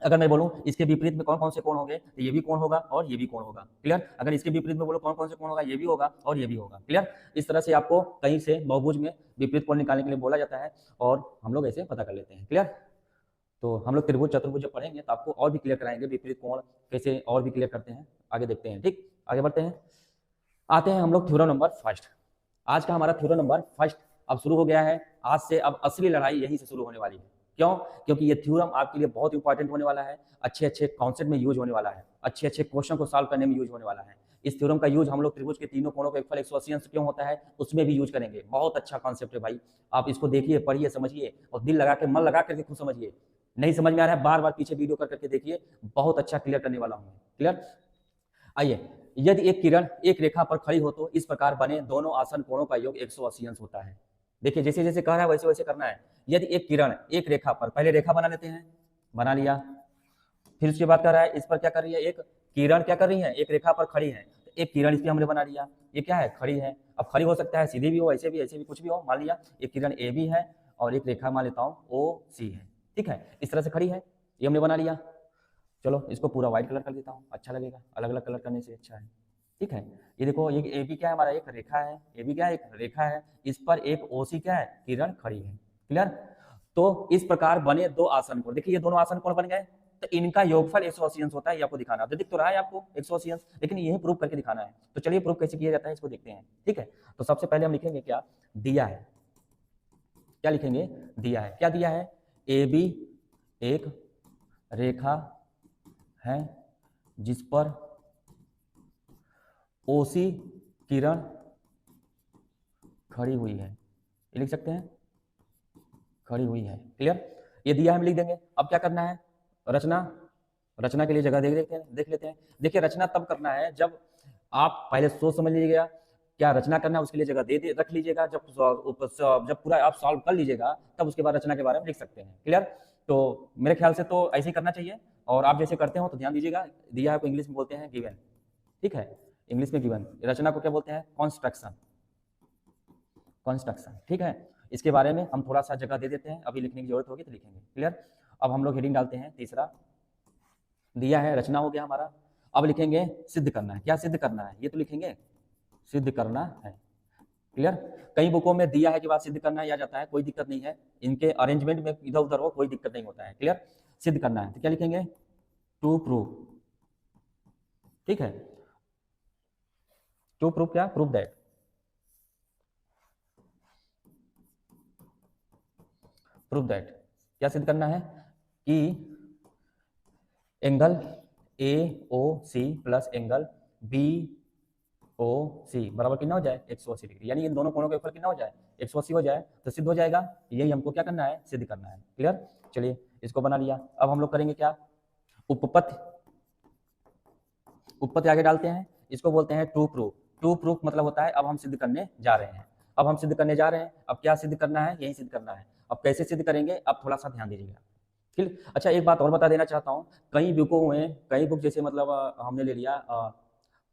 अगर मैं बोलूं इसके विपरीत में कौन कौन से कोण होंगे, तो ये भी कोण होगा और ये भी कोण होगा। क्लियर? अगर इसके विपरीत में बोलो कौन कौन से कोण होगा, ये भी होगा और ये भी होगा। क्लियर? इस तरह से आपको कहीं से बहुभुज में विपरीत कोण निकालने के लिए बोला जाता है और हम लोग ऐसे पता कर लेते हैं। क्लियर? तो हम लोग त्रिभुज चतुर्भुज जब पढ़ेंगे तो आपको और भी क्लियर कराएंगे विपरीत कोण कैसे और भी क्लियर करते हैं, आगे देखते हैं। ठीक, आगे बढ़ते हैं। आते हैं हम लोग थ्योरम नंबर फर्स्ट। आज का हमारा थ्योरम नंबर फर्स्ट अब शुरू हो गया है। आज से अब असली लड़ाई यहीं से शुरू होने वाली है। क्यों? क्योंकि ये थ्योरम आपके लिए बहुत इंपॉर्टेंट होने वाला है, अच्छे अच्छे कॉन्सेप्ट में यूज होने वाला है, अच्छे अच्छे क्वेश्चन को सॉल्व करने में यूज होने वाला है। इस थ्योरम का यूज हम लोग त्रिभुज के तीनों कोणों का योगफल 180 अंश क्यों होता है उसमें भी यूज करेंगे। बहुत अच्छा कॉन्सेप्ट है भाई, आप इसको देखिए, पढ़िए, समझिए और दिल लगा के, मन लगा करके खुद समझिए। नहीं समझ में आ रहा है, बार बार पीछे वीडियो कर करके देखिए, बहुत अच्छा क्लियर करने वाला हूँ। क्लियर? आइए, यदि एक किरण एक रेखा पर खड़ी हो तो इस प्रकार बने दोनों आसन कोणों का योग 180 अंश होता है। देखिए जैसे जैसे कह रहा है वैसे वैसे करना है। यदि एक किरण एक रेखा पर, पहले रेखा बना लेते हैं, बना लिया, फिर उसके बाद कह रहा है इस पर क्या कर रही है, एक किरण क्या कर रही है, एक रेखा पर खड़ी है, एक किरण इस पर हमने बना लिया, ये क्या है, खड़ी है। अब खड़ी हो सकता है सीधी भी हो, ऐसे भी कुछ भी हो। मान लिया एक किरण ए भी है और एक रेखा मान लेता हूँ ओ सी है। ठीक है, इस तरह से खड़ी है, ये हमने बना लिया। चलो इसको पूरा व्हाइट कलर कर देता हूँ, अच्छा लगेगा, अलग अलग कलर करने से अच्छा है। ठीक है, ये देखो ये ए बी क्या है हमारा, एक रेखा है, ए बी क्या है, एक रेखा है, इस पर एक ओ सी क्या है, किरण खड़ी है। क्लियर? तो इस प्रकार बने दो आसन कोण, देखिए ये दोनों आसन कोण बन गए, तो इनका योगफल 180 अंश होता है। ये आपको दिखाना है, दिख तो रहा है आपको 180 अंश, लेकिन यही प्रूव करके दिखाना है। तो चलिए प्रूव कैसे किया जाता है इसको देखते हैं। ठीक है, तो सबसे पहले हम लिखेंगे क्या, दिया है, क्या लिखेंगे, दिया है। क्या दिया है, ए बी एक रेखा है जिस पर ओसी किरण खड़ी हुई है, ये लिख सकते हैं, खड़ी हुई है। क्लियर? ये दिया हम लिख देंगे। अब क्या करना है, रचना, रचना के लिए जगह देख लेते हैं। देखिए रचना तब करना है जब आप पहले सोच समझ लीजिएगा क्या रचना करना है, उसके लिए जगह दे रख लीजिएगा। जब पूरा आप सॉल्व कर लीजिएगा तब उसके बाद रचना के बारे में लिख सकते हैं। क्लियर? तो मेरे ख्याल से तो ऐसे ही करना चाहिए, और आप जैसे करते हो तो ध्यान दीजिएगा। दिया है को इंग्लिश में बोलते हैं गिवन। ठीक है, इंग्लिश में गिवन। रचना को क्या बोलते हैं, कॉन्स्ट्रक्शन, कॉन्स्ट्रक्शन। ठीक है, इसके बारे में हम थोड़ा सा जगह दे देते हैं, अभी लिखने की जरूरत होगी तो लिखेंगे। क्लियर? अब हम लोग हेडिंग डालते हैं तीसरा, दिया है, रचना हो गया हमारा। अब लिखेंगे सिद्ध करना है। क्या सिद्ध करना है, ये तो लिखेंगे सिद्ध करना है। क्लियर? कई बुकों में दिया है के बाद सिद्ध करना है आ जाता है, कोई दिक्कत नहीं है, इनके अरेंजमेंट में इधर उधर हो कोई दिक्कत नहीं होता है। क्लियर? सिद्ध करना है तो क्या लिखेंगे, टू प्रूव। ठीक है, टू प्रूव क्या, प्रूव दैट। प्रूव दैट क्या सिद्ध करना है कि angle A O C plus angle B O C बराबर कितना हो जाए, 180 डिग्री। यानी इन दोनों कोणों के ऊपर कितना हो जाए, 180 हो जाए तो सिद्ध हो जाएगा। यही हमको क्या करना है, सिद्ध करना है। क्लियर? चलिए इसको बना लिया। अब हम लोग करेंगे क्या, उपपत्ति। उपपत्ति आगे डालते हैं, इसको बोलते हैं टू प्रूफ। टू प्रूफ मतलब होता है अब हम सिद्ध करने जा रहे हैं, अब हम सिद्ध करने जा रहे हैं। अब क्या सिद्ध करना है, यही सिद्ध करना है। अब कैसे सिद्ध करेंगे, अब थोड़ा सा ध्यान दीजिएगा। ठीक, अच्छा एक बात और बता देना चाहता हूँ, कई बुकों में, कई बुक जैसे मतलब हमने ले लिया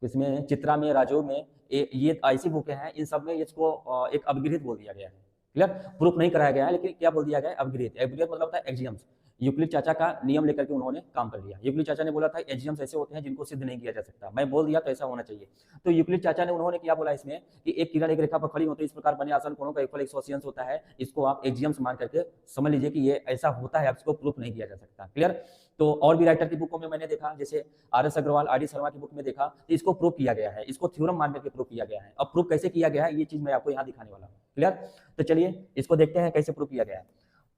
इसमें चित्रा में, राजो में, ये ऐसी बुकें हैं, इन सब में इसको एक अपगृहित बोल दिया गया है। क्लियर? प्रूफ नहीं कराया गया है, लेकिन क्या बोल दिया गया है, अपगृहित। अपगृहित मतलब होता है एक्जियम्स। यूक्लिड चाचा का नियम लेकर के उन्होंने काम कर लिया। यूक्लिड चाचा ने बोला था एक्जियम्स ऐसे होते हैं जिनको सिद्ध नहीं किया जा सकता, मैं बोल दिया तो ऐसा होना चाहिए। तो यूक्लिड चाचा ने, उन्होंने क्या बोला इसमें कि एक किरण एक रेखा पर खड़ी होती है, इस प्रकार बने आसन कोणों का योगफल 180 अंश होता है। इसको आप एक्जियम्स मान करके समझ लीजिए कि ये ऐसा होता है, इसको प्रूफ नहीं किया जा सकता। क्लियर? तो और भी राइटर की बुकों में मैंने देखा, जैसे R S Agarwal, R D Sharma की बुक में देखा, तो इसको प्रूफ किया गया है, इसको थ्योरम मान करके प्रूफ किया गया है। अब प्रूफ कैसे किया गया है ये चीज मैं आपको यहाँ दिखाने वाला हूँ। क्लियर? तो चलिए इसको देखते हैं कैसे प्रूफ किया गया है।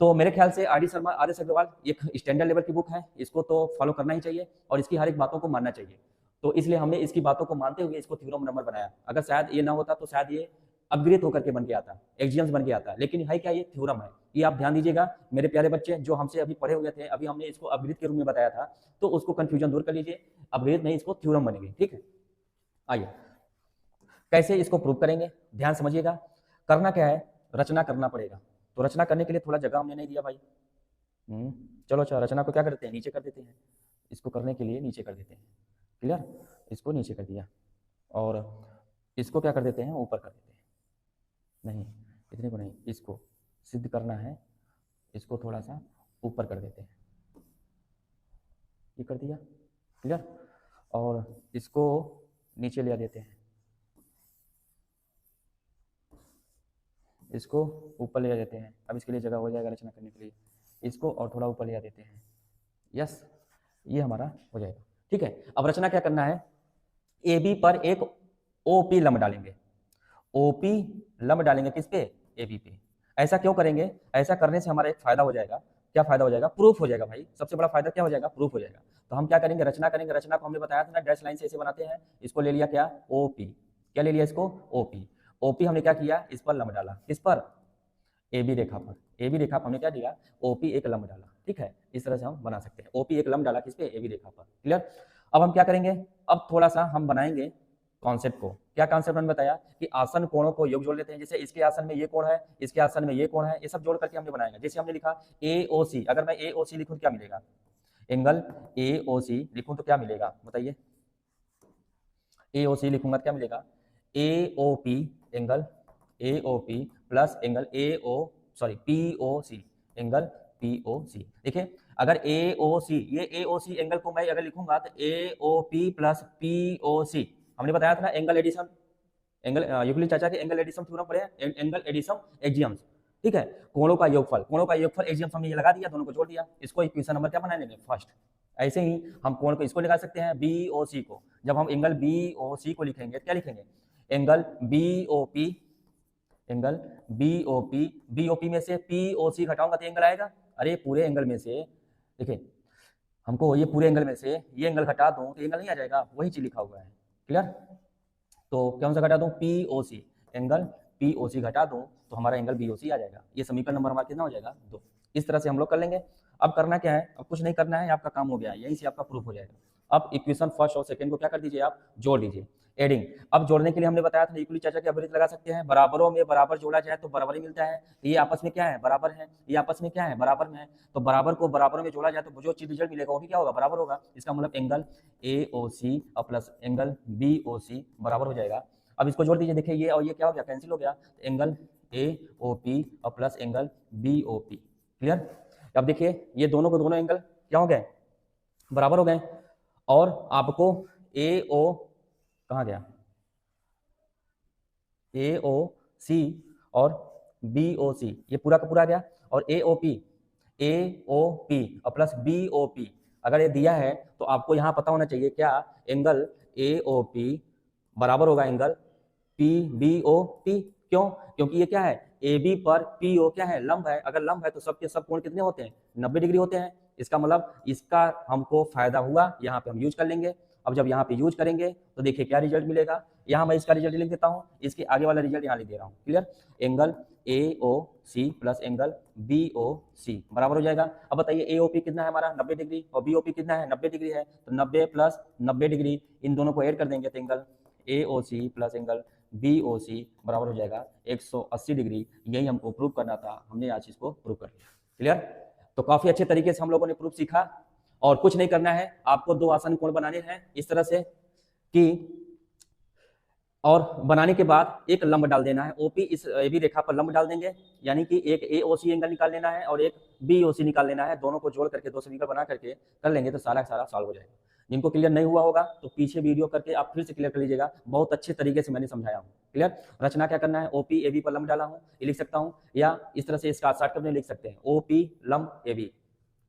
तो मेरे ख्याल से R D Sharma, R S Agarwal एक स्टैंडर्ड लेवल की बुक है, इसको तो फॉलो करना ही चाहिए और इसकी हर एक बातों को मानना चाहिए। तो इसलिए हमने इसकी बातों को मानते हुए इसको थ्योरम नंबर बनाया। अगर शायद ये ना होता तो शायद ये अपग्रेड होकर के बन के आता, एक्जियम्स बन के आता, लेकिन है क्या, ये थ्योरम है। ये आप ध्यान दीजिएगा मेरे प्यारे बच्चे, जो हमसे अभी पढ़े हुए थे, अभी हमने इसको अपग्रेड के रूप में बताया था, तो उसको कंफ्यूजन दूर कर लीजिए, अपग्रेड नहीं, इसको थ्योरम बनेगी। ठीक है, आइए कैसे इसको प्रूव करेंगे, ध्यान समझिएगा। करना क्या है, रचना करना पड़ेगा। तो रचना करने के लिए थोड़ा जगह हमने नहीं दिया भाई। चलो अच्छा, रचना को क्या करते हैं, नीचे कर देते हैं। इसको करने के लिए नीचे कर देते हैं। क्लियर? इसको नीचे कर दिया और इसको क्या कर देते हैं, ऊपर कर देते हैं। नहीं, इतने को नहीं, इसको सिद्ध करना है इसको थोड़ा सा ऊपर कर देते हैं, ये कर दिया, क्लियर। और इसको नीचे ले देते हैं, इसको ऊपर ले देते हैं। अब इसके लिए जगह हो जाएगा रचना करने के लिए, इसको और थोड़ा ऊपर ले देते हैं। यस, ये हमारा हो जाएगा, ठीक है। अब रचना क्या करना है, ए बी पर एक ओपी लंब डालेंगे। ओपी लंब डालेंगे किस पे, ए बी पे। ऐसा क्यों करेंगे, ऐसा करने से हमारा एक फायदा हो जाएगा। क्या फायदा हो जाएगा, प्रूफ हो जाएगा भाई। सबसे बड़ा फायदा क्या हो जाएगा, प्रूफ हो जाएगा। तो हम क्या करेंगे, रचना करेंगे। रचना को हमने बताया था ना, डैश लाइन से ऐसे बनाते हैं। इसको ले लिया क्या, ओपी। क्या ले लिया इसको, ओपी। ओपी हमने क्या किया, इस पर लंब डाला, किस पर, ए बी रेखा पर। ए बी रेखा पर हमने क्या दिया, ओपी एक लंब डाला, ठीक है। इस तरह से हम बना सकते हैं, ओपी एक लंब डाला किस पे, ए बी रेखा पर, क्लियर। अब हम क्या करेंगे, अब थोड़ा सा हम बनाएंगे कॉन्सेप्ट को। क्या कॉन्सेप्ट हमने बताया कि आसन कोणों को योग जोड़ लेते हैं। जैसे इसके आसन में ये कोण है, इसके आसन में ये कोण है, ये सब जोड़ करके हमने बनाएंगे। जैसे हमने लिखा AOC, अगर मैं AOC लिखूं तो क्या मिलेगा, एंगल AOC लिखूं तो क्या मिलेगा बताइए, AOC लिखूंगा तो क्या मिलेगा, AOP angle AOP plus angle POC angle POC। देखिए अगर AOC, ये AOC एंगल को मैं अगर लिखूंगा तो AOP प्लस POC, हमने बताया था ना एंगल एडिशन, एंगल यूक्लिड चाचा के एंगल एडिशन थ्योरम पढ़े, एंगल एडिशन एक्सियम्स, ठीक है। कोणों का योगफल, कोणों का योगफल एक्सियम्स हमने ये लगा दिया, दोनों को जोड़ दिया। इसको इक्वेशन नंबर क्या बना लेंगे, फर्स्ट। ऐसे ही हम कोण को इसको लगा सकते हैं BOC को। जब हम एंगल BOC को लिखेंगे तो क्या लिखेंगे, एंगल BOP, एंगल BOP में से POC घटाऊंगा तो एंगल आएगा। अरे पूरे एंगल में से, देखिए हमको ये पूरे एंगल में से ये एंगल घटा दूं तो एंगल नहीं आ जाएगा, वही चीज लिखा हुआ है, क्लियर। तो कौन सा घटा दूं, POC, एंगल POC घटा दूं तो हमारा एंगल BOC आ जाएगा। ये समीकरण नंबर हमारा कितना हो जाएगा, 2। इस तरह से हम लोग कर लेंगे। अब करना क्या है, अब कुछ नहीं करना है, आपका काम हो गया, यहीं से आपका प्रूफ हो जाएगा। अब इक्वेशन फर्स्ट और सेकंड को क्या कर दीजिए, आप जोड़ दीजिए, एडिंग। अब जोड़ने के लिए हमने बताया था यूक्लिड चाचा की अभिरीत लगा सकते हैं। बराबरों में बराबर जोड़ा जाए तो बराबर ही मिलता है। ये आपस में क्या है, बराबर है, ये आपस में क्या है, बराबर में है। तो बराबर को बराबर में जोड़ा जाए तो जो चीज रिजल्ट मिलेगा वो भी क्या होगा, बराबर होगा। इसका मतलब angle AOC plus angle BOC बराबर हो जाएगा। अब इसको जोड़ दीजिए, देखिए ये और ये क्या हो गया, कैंसिल हो गया। एंगल AOP और प्लस एंगल BOP, क्लियर। अब देखिए ये दोनों को दोनों एंगल क्या हो गए, बराबर हो गए। और आपको AO कहाँ गया, AOC और BOC ये पूरा का पूरा गया। और AOP और प्लस BOP अगर ये दिया है तो आपको यहाँ पता होना चाहिए क्या, एंगल AOP बराबर होगा एंगल PBOP। क्यों, क्योंकि ये क्या है, AB पर PO क्या है, लंब है। अगर लंब है तो सबके सब कोण कितने होते हैं, 90 डिग्री होते हैं। इसका मतलब इसका हमको फायदा हुआ, यहाँ पे हम यूज कर लेंगे। अब जब यहाँ पे यूज करेंगे तो देखिए क्या रिजल्ट मिलेगा। यहाँ मैं इसका रिजल्ट लिख देता हूँ, इसके आगे वाला रिजल्ट यहाँ लिख दे रहा हूँ, clear. Angle AOC plus angle BOC बराबर हो जाएगा। अब बताइए AOP कितना है हमारा, 90 डिग्री, और BOP कितना है, 90 डिग्री है। तो 90 प्लस 90 डिग्री, इन दोनों को ऐड कर देंगे तो angle AOC plus angle BOC बराबर हो जाएगा 180 डिग्री। यही हमको प्रूव करना था, हमने आज इसको प्रूव कर लिया, क्लियर। तो काफी अच्छे तरीके से हम लोगों ने प्रूफ सीखा। और कुछ नहीं करना है, आपको 2 आसन कोण बनाने हैं इस तरह से कि, और बनाने के बाद एक लंब डाल देना है। OP इस AB रेखा पर लंब डाल देंगे, यानी कि एक AOC एंगल निकाल लेना है और एक BOC निकाल लेना है। दोनों को जोड़ करके 2 समीकरण बना करके कर लेंगे तो सारा सॉल्व हो जाएगा। जिनको क्लियर नहीं हुआ होगा तो पीछे वीडियो करके आप फिर से क्लियर कर लीजिएगा, बहुत अच्छे तरीके से मैंने समझाया हूँ, क्लियर। रचना क्या करना है, OP AB पर लंब डाला हूँ, ये लिख सकता हूँ, या इस तरह से इसका शॉर्टकट में लिख सकते हैं, OP लंब AB,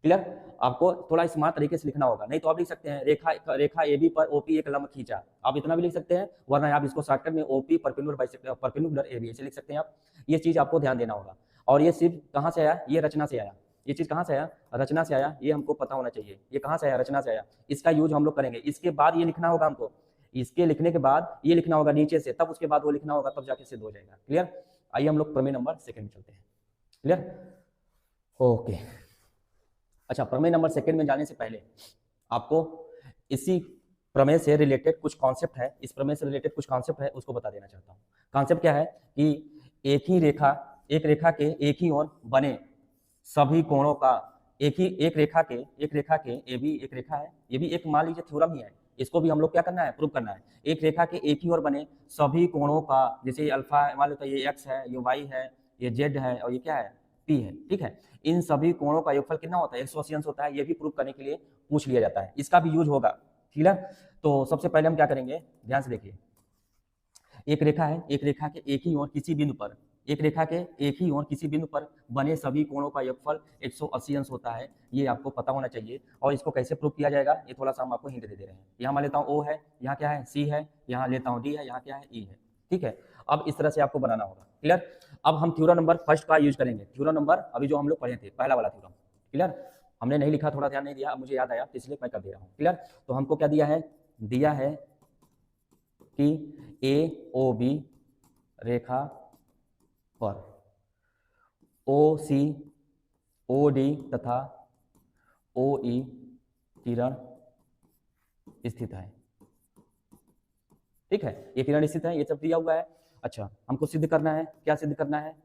क्लियर। आपको थोड़ा स्मार्ट तरीके से लिखना होगा, नहीं तो आप लिख सकते हैं रेखा AB पर OP एक लंब खींचा, आप इतना भी लिख सकते हैं। वरना आप इसको शॉर्टकट में OP परपेंडिकुलर AB ऐसे लिख सकते हैं आप। ये चीज आपको ध्यान देना होगा। और ये सिर्फ कहाँ से आया, ये रचना से आया। ये चीज कहाँ से आया, रचना से आया, ये हमको पता होना चाहिए। ये कहाँ से आया, रचना से आया। इसका यूज हम लोग करेंगे। इसके बाद ये लिखना होगा हमको, इसके लिखने के बाद ये लिखना होगा नीचे से, तब उसके बाद वो लिखना होगा, तब जाके सिद्ध हो जाएगा, क्लियर। आइए हम लोग प्रमेय नंबर 2 में चलते हैं, क्लियर, ओके। अच्छा, प्रमेय नंबर 2 में जाने से पहले आपको इसी प्रमेय से रिलेटेड कुछ कॉन्सेप्ट है, इस प्रमेय से रिलेटेड कुछ कॉन्सेप्ट है, उसको बता देना चाहता हूँ। कॉन्सेप्ट क्या है कि एक रेखा के एक ही ओर बने सभी कोणों का, एक रेखा के AB एक रेखा है, ये भी एक मान लीजिए थ्योरम ही है। इसको भी हम लोग क्या करना है, प्रूव करना है। एक रेखा के एक ही ओर बने सभी कोणों का, जैसे ये अल्फा मान लो तो ये X है, ये Y है, ये Z है और ये क्या है पी है, ठीक है। इन सभी कोणों का योगफल कितना होता है, 180 अंश होता है। ये भी प्रूव करने के लिए पूछ लिया जाता है, इसका भी यूज होगा, ठीक है। तो सबसे पहले हम क्या करेंगे, ध्यान से देखिए। एक रेखा है, एक रेखा के एक ही ओर किसी बिंदु पर, एक रेखा के एक ही ओर किसी बिंदु पर बने सभी कोणों का योगफल 180 अंश होता है। ये आपको पता होना चाहिए। और इसको कैसे प्रूव किया जाएगा, ये थोड़ा सा हम आपको हिंट दे रहे हैं। यहाँ मैं लेता हूँ O है, यहाँ क्या है C है, यहाँ लेता हूँ D है, यहाँ क्या है E है, ठीक है। अब इस तरह से आपको बनाना होगा, क्लियर। अब हम थ्योरम नंबर फर्स्ट का यूज करेंगे। थ्योरम नंबर अभी जो हम लोग पढ़े थे, पहला वाला थ्योरम, क्लियर। हमने नहीं लिखा, थोड़ा ध्यान नहीं दिया, अब मुझे याद आया इसलिए मैं कर दे रहा हूँ, क्लियर। तो हमको क्या दिया है, दिया है कि AOB रेखा पर OC, OD तथा OE किरण स्थित है, ठीक है। ये किरण स्थित है, ये सब दिया हुआ है। अच्छा, हमको सिद्ध करना है, क्या सिद्ध करना है,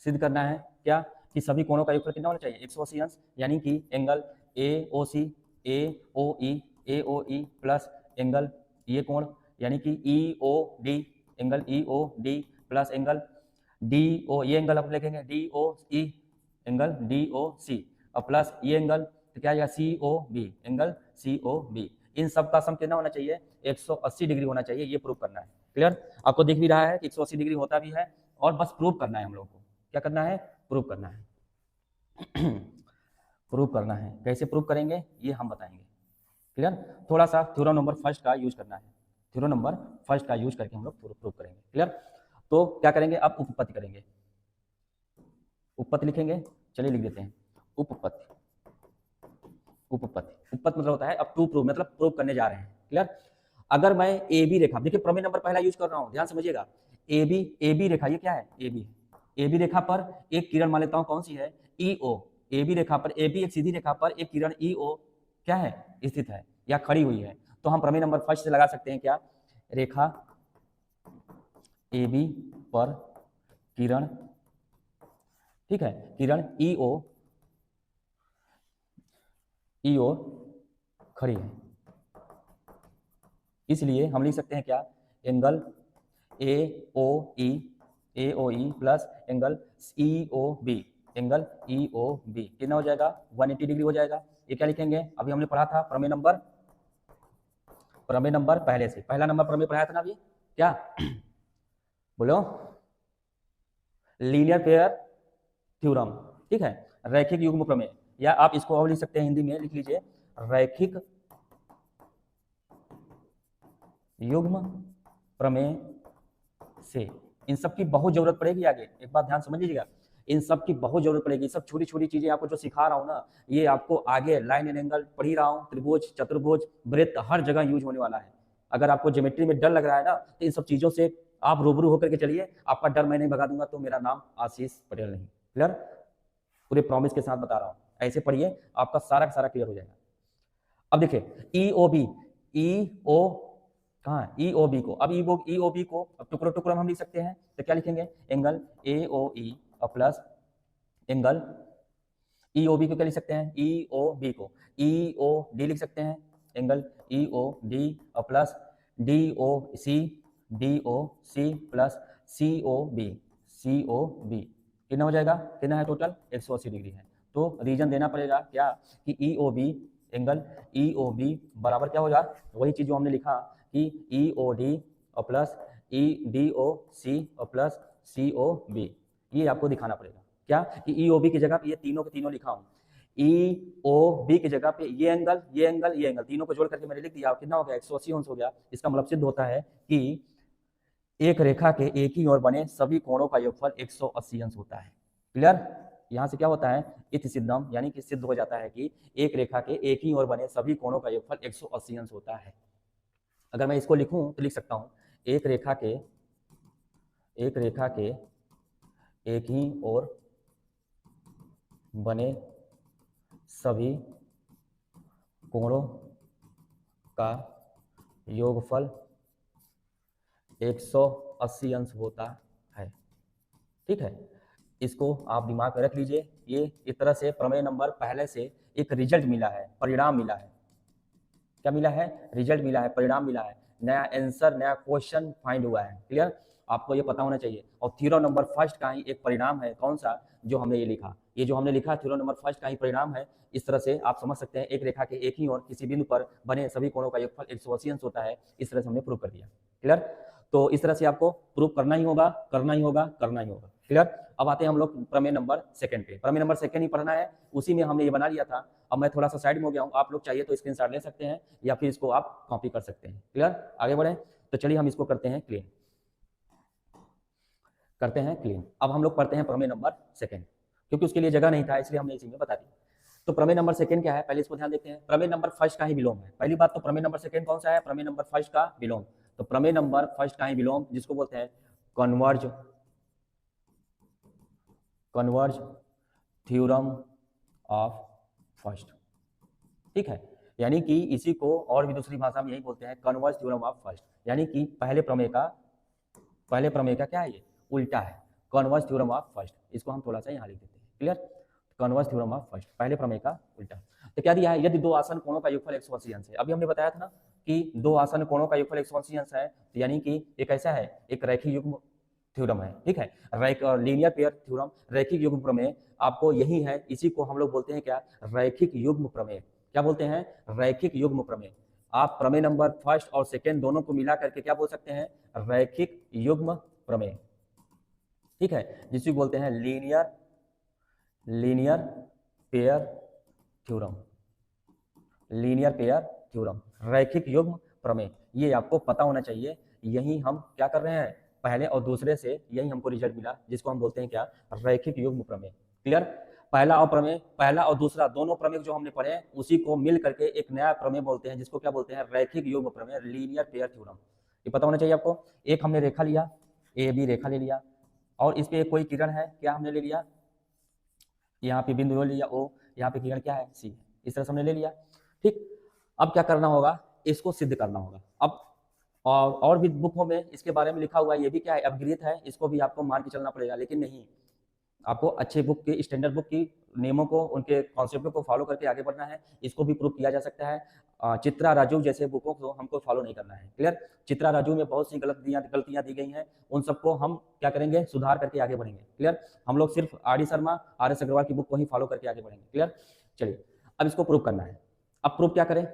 सिद्ध करना है क्या, कि सभी कोणों का योगफल कितना होना चाहिए, 180 अंश। यानी कि angle AOC, AOE, AOE plus angle ये कोण यानी कि EOD, angle EOD plus angle DO, ये एंगल आप लिखेंगे DOE, एंगल DOC और प्लस ये एंगल तो क्या आएगा COB, एंगल COB। इन सब का सम कितना होना चाहिए, 180 डिग्री होना चाहिए। ये प्रूव करना है, क्लियर। आपको दिख भी रहा है कि 180 डिग्री होता भी है, और बस प्रूव करना है हम लोग को। क्या करना है, प्रूव करना है। प्रूव करना है, कैसे प्रूव करेंगे ये हम बताएंगे, क्लियर। थोड़ा सा थ्योरम नंबर फर्स्ट का यूज करना है, थ्योरम नंबर फर्स्ट का यूज करके हम लोग प्रूव करेंगे, क्लियर। तो क्या करेंगे, अब उपपत्ति करेंगे, उपपत्ति लिखेंगे। चलिए लिख देते हैं उपपत्ति। उपपत्ति, उपपत्ति मतलब होता है अब टू प्रूव, मतलब प्रूव करने जा रहे हैं, क्लियर। अगर मैं AB रेखा, देखिए प्रमेय नंबर पहला यूज कर रहा हूं, ध्यान समझिएगा। AB रेखा, ये क्या है AB रेखा पर एक किरण मान लेता हूं, कौन सी है, EO। AB रेखा पर, AB एक सीधी रेखा पर एक किरण EO क्या है, स्थित है या खड़ी हुई है। तो हम प्रमेय नंबर फर्स्ट से लगा सकते हैं क्या, रेखा AB पर किरण, ठीक है, किरण EO खड़ी है, इसलिए हम लिख सकते हैं क्या, angle AOE plus angle EOB, angle EOB कितना हो जाएगा, 180 डिग्री हो जाएगा। ये क्या लिखेंगे, अभी हमने पढ़ा था प्रमेय नंबर पहले से, पहला नंबर प्रमेय पढ़ाया था ना अभी, क्या बोलो, लीनियर पेयर थ्योरम, ठीक है, रैखिक युग्म प्रमेय, या आप इसको और लिख सकते हैं हिंदी में, लिख लीजिए रैखिक युग्म प्रमेय से। इन सब की बहुत जरूरत पड़ेगी आगे, एक बात ध्यान समझ लीजिएगा, इन सब की बहुत जरूरत पड़ेगी। सब छोटी छोटी चीजें आपको जो सिखा रहा हूं ना, ये आपको आगे लाइन एंड एंगल पढ़ ही रहा हूं, त्रिभुज, चतुर्भुज, वृत्त, हर जगह यूज होने वाला है। अगर आपको ज्योमेट्री में डर लग रहा है ना, तो इन सब चीजों से आप रूबरू होकर के चलिए, आपका डर मैं नहीं भगा दूंगा। तो मेरा नाम आशीष पटेल नहीं, क्लियर, पूरे प्रॉमिस के साथ बता रहा हूं। ऐसे पढ़िए, आपका सारा का सारा क्लियर हो जाएगा। अब देखिए EOB, कहाँ है EOB को, अब EOB को अब टुकड़ों टुकड़ों में हम लिख सकते हैं। तो क्या लिखेंगे, एंगल AOE और प्लस एंगल EOB को क्या लिख सकते हैं, EOB को EOD लिख सकते हैं, एंगल EOD और प्लस DOC प्लस COB कितना हो जाएगा, कितना है टोटल, 180 डिग्री है। तो रीजन देना पड़ेगा क्या, कि EOB, एंगल EOB बराबर क्या होगा, वही चीज जो हमने लिखा कि EOD और प्लस DOC और प्लस COB। ये आपको दिखाना पड़ेगा क्या, कि EOB की जगह पे ये तीनों के तीनों लिखा हूं, EOB की जगह पे ये एंगल, ये एंगल, ये एंगल, तीनों को जोड़ करके मैंने लिख दिया। कितना हो गया, 180 अंश हो गया। इसका मतलब सिद्ध होता है कि एक रेखा के एक ही ओर बने सभी कोणों का योगफल 180 अंश होता है, क्लियर। यहां से क्या होता है, इति सिद्धम, यानी कि सिद्ध हो जाता है कि एक रेखा के एक ही ओर बने सभी कोणों का योगफल 180 अंश होता है। अगर मैं इसको लिखूं तो लिख सकता हूं, एक रेखा के एक ही ओर बने सभी कोणों का योगफल 180 अंश होता है, ठीक है। इसको आप दिमाग में रख लीजिए। ये इस तरह से प्रमेय नंबर पहले से एक रिजल्ट मिला है, परिणाम मिला है। क्या मिला है, रिजल्ट मिला है, परिणाम मिला है, नया आंसर, नया क्वेश्चन फाइंड हुआ है, क्लियर। आपको ये पता होना चाहिए। और थ्योरम नंबर फर्स्ट का ही एक परिणाम है, कौन सा, जो हमने ये लिखा, ये जो हमने लिखा थ्योरम नंबर फर्स्ट का ही परिणाम है। इस तरह से आप समझ सकते हैं, एक रेखा के एक ही और किसी बिंदु पर बने सभी कोणों का योगफल 180 अंश होता है। इस तरह से हमने प्रूव कर दिया। क्लियर? तो इस तरह से आपको प्रूव करना ही होगा, करना ही होगा, करना ही होगा। क्लियर? अब आते हैं हम लोग प्रमेय नंबर सेकंड पे। प्रमेय नंबर सेकंड ही पढ़ना है, उसी में हमने ये बना लिया था। अब मैं थोड़ा सा साइड में हो गया हूँ, आप लोग चाहिए तो स्क्रीनशॉट ले सकते हैं या फिर इसको आप कॉपी कर सकते हैं। क्लियर? आगे बढ़े तो चलिए हम इसको करते हैं क्लीन, करते हैं क्लीन। अब हम लोग पढ़ते हैं प्रमेय नंबर सेकंड, क्योंकि उसके लिए जगह नहीं था इसलिए हमने इसी में बता दिया। तो प्रमेय नंबर सेकंड क्या है, पहले इसको ध्यान देखते हैं। प्रमेय नंबर फर्स्ट का ही विलोम है। पहली बात तो प्रमेय नंबर सेकंड कौन सा है, प्रमेय नंबर फर्स्ट का विलोम। तो प्रमेय नंबर फर्स्ट का ही विलोम, जिसको बोलते हैं कन्वर्ज थ्योरम ऑफ फर्स्ट। ठीक है, यानी कि इसी को और भी दूसरी भाषा में यही बोलते हैं, कन्वर्ज थ्योरम ऑफ फर्स्ट। यानी कि पहले प्रमेय का क्या है, ये उल्टा है, कन्वर्ज थ्योरम ऑफ फर्स्ट। इसको हम थोड़ा सा यहाँ लिख देते हैं। Clear? Converge theorem of first, पहले प्रमेय का उल्टा। तो क्या दिया है, यदि दो आसन कोणों का योगफल 180 अंश है। अभी हमने बताया था ना कि दो आसन कोणों का योगफल 180 अंश है, तो यानी कि एक ऐसा है, एक रैखिक युग्म थ्योरम है। ठीक है, लीनियर पेयर थ्योरम, रैखिक युग्म प्रमेय आपको यही है। इसी को हम लोग बोलते हैं क्या, रैखिक युग्म प्रमेय। क्या बोलते हैं, रैखिक युग्म प्रमेय। आप प्रमेय नंबर फर्स्ट और सेकेंड दोनों को मिला करके क्या बोल सकते हैं, रैखिक युग्म प्रमेय। ठीक है, जिसे बोलते हैं linear pair theorem, linear pair theorem, रैखिक युग्म प्रमेय। ये आपको पता होना चाहिए। यही हम क्या कर रहे हैं, पहले और दूसरे से यही हमको रिजल्ट मिला, जिसको हम बोलते हैं क्या, रैखिक युग्म प्रमेय। क्लियर? पहला और दूसरा दोनों प्रमेय जो हमने पढ़े उसी को मिल करके एक नया प्रमेय बोलते हैं, जिसको क्या बोलते हैं, रैखिक युग्म प्रमेय, लीनियर पेयर थ्योरम। ये पता होना चाहिए आपको। एक हमने रेखा लिया, ए बी रेखा ले लिया, और इस पे कोई किरण है, क्या हमने ले लिया, यहाँ पे बिंदु ले लिया ओ, यहाँ पे किरण क्या है, सी। इस तरह से हमने ले लिया। ठीक, अब क्या करना होगा, इसको सिद्ध करना होगा। अब और भी बुकों में इसके बारे में लिखा हुआ है, ये भी क्या है, अपगृहीत है, इसको भी आपको मान के चलना पड़ेगा। लेकिन नहीं, आपको अच्छे बुक की, स्टैंडर्ड बुक की नियमों को, उनके कॉन्सेप्टों को फॉलो करके आगे बढ़ना है। इसको भी प्रूव किया जा सकता है। चित्रा राजू जैसे बुकों को हमको फॉलो नहीं करना है। क्लियर? चित्रा राजू में बहुत सी गलतियां दी गई हैं, उन सबको हम क्या करेंगे, सुधार करके आगे बढ़ेंगे। क्लियर? हम लोग सिर्फ R D Sharma, R S Agarwal की बुक को ही फॉलो करके आगे बढ़ेंगे। क्लियर? चलिए, अब इसको प्रूव करना है। अब प्रूव क्या करें,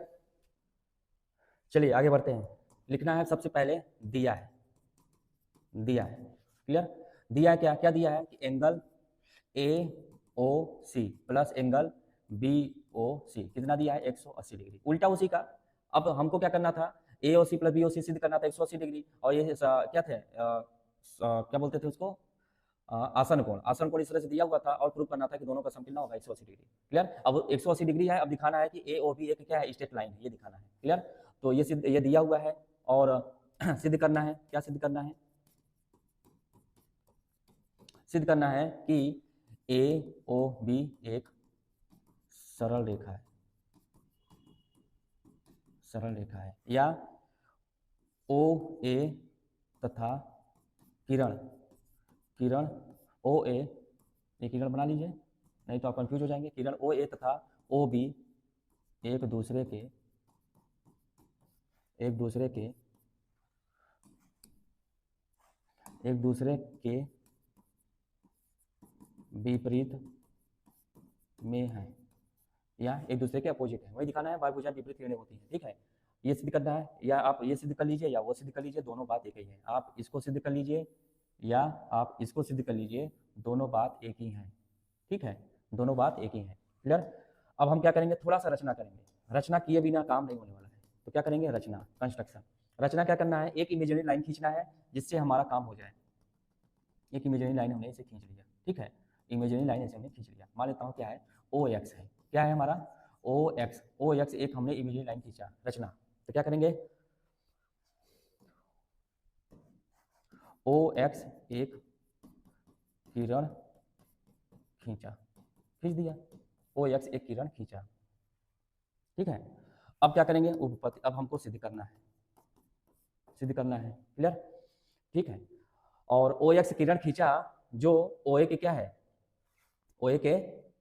चलिए आगे बढ़ते हैं। लिखना है सबसे पहले, दिया है। क्लियर? दिया है, क्या दिया है कि angle AOC plus angle BOC कितना दिया है, 180 डिग्री, उल्टा उसी का। अब हमको क्या करना था, AOC प्लस BOC सिद्ध करना था 180 डिग्री। और ये क्या थे, क्या बोलते थे उसको, आसन कोण इस तरह से दिया हुआ था, और प्रूव करना था कि दोनों का सम कितना होगा, 180 डिग्री। क्लियर? अब 180 डिग्री है, अब दिखाना है कि AOB एक क्या है, स्ट्रेट लाइन है, ये दिखाना है। क्लियर? तो ये दिया हुआ है, और सिद्ध करना है। क्या सिद्ध करना है, सिद्ध करना है कि AOB एक सरल रेखा है, या OA तथा किरण OA, ये किरण बना लीजिए, नहीं तो आप कंफ्यूज हो जाएंगे। किरण OA तथा OB एक दूसरे के विपरीत में है, या एक दूसरे के अपोजिट है, वही दिखाना है। बाह्यभुजाएं विपरीत किरणें होती हैं। ठीक है, ये सिद्ध करना है, या आप ये सिद्ध कर लीजिए या वो सिद्ध कर लीजिए, दोनों बात एक ही है। आप इसको सिद्ध कर लीजिए या आप इसको सिद्ध कर लीजिए, दोनों बात एक ही है। ठीक है, दोनों बात एक ही है। क्लियर? अब हम क्या करेंगे, थोड़ा सा रचना करेंगे। रचना किए बिना काम नहीं होने वाला है, तो क्या करेंगे, रचना, कंस्ट्रक्शन। रचना क्या करना है, एक इमेजिनरी लाइन खींचना है जिससे हमारा काम हो जाए। एक इमेजिनरी लाइन हमने इसे खींच लिया। ठीक है, इमेजिनरी लाइन ऐसे हमने खींच लिया। मान लेता हूँ क्या है, OX है। क्या है हमारा, OX एक हमने इमेजिनरी लाइन खींचा, रचना। तो क्या करेंगे, OX एक किरण खींच दिया, OX एक किरण खींचा। ठीक है, अब क्या करेंगे, उपपत्ति। अब हमको सिद्ध करना है। क्लियर? ठीक है, और OX किरण खींचा जो OA के क्या है, OA के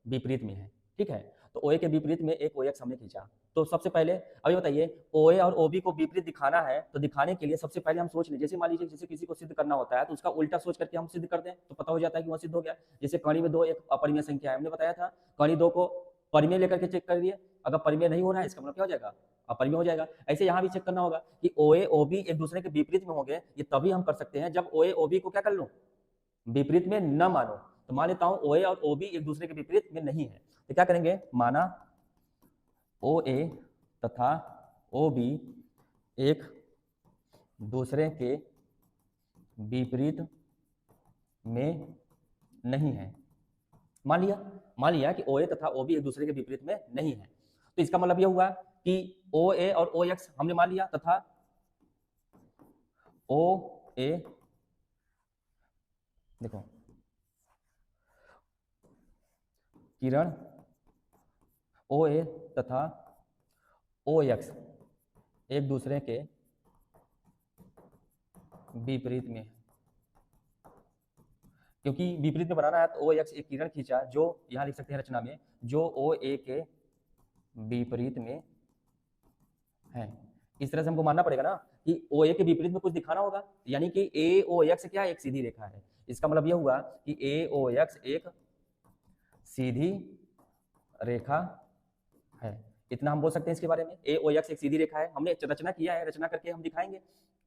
विपरीत में है। ठीक है। तो OA के विपरीत में एक OX हमने खींचा। तो सबसे पहले अभी बताइए OA और OB को विपरीत दिखाना है, तो दिखाने के लिए सबसे पहले हम सोच लें, जैसे मान लीजिए जैसे किसी को सिद्ध करना होता है तो उसका उल्टा सोच करके हम सिद्ध कर दें तो पता हो जाता है कि वह सिद्ध हो गया। जैसे कणी में 2 एक अपरिमेय संख्या है, हमने बताया था कणी 2 को परिमेय लेकर के चेक करिए, अगर परिमेय नहीं हो रहा है इसका मतलब क्या हो जाएगा, अपरिमेय हो जाएगा। ऐसे यहाँ भी चेक करना होगा कि OA OB एक दूसरे के विपरीत में होंगे, ये तभी हम कर सकते हैं जब OA OB को क्या कर लूं, विपरीत में न मानो। तो मान लेता हूं OA और OB एक दूसरे के विपरीत में नहीं है, तो क्या करेंगे, माना OA तथा OB एक दूसरे के विपरीत में नहीं है। मान लिया कि OA तथा OB एक दूसरे के विपरीत में नहीं है, तो इसका मतलब यह हुआ कि OA और OX हमने मान लिया तथा OA, देखो किरण OA तथा OX एक दूसरे के विपरीत में, क्योंकि विपरीत में बनाना है तो OX एक किरण खींचा जो यहां लिख सकते हैं रचना में, जो OA के विपरीत में है। इस तरह से हमको मानना पड़ेगा ना कि OA के विपरीत में कुछ दिखाना होगा, यानी कि AOX क्या एक सीधी रेखा है। इसका मतलब यह हुआ कि AOX एक सीधी रेखा है, इतना हम बोल सकते हैं इसके बारे में। AOX एक सीधी रेखा है, हमने रचना किया है, रचना करके हम दिखाएंगे,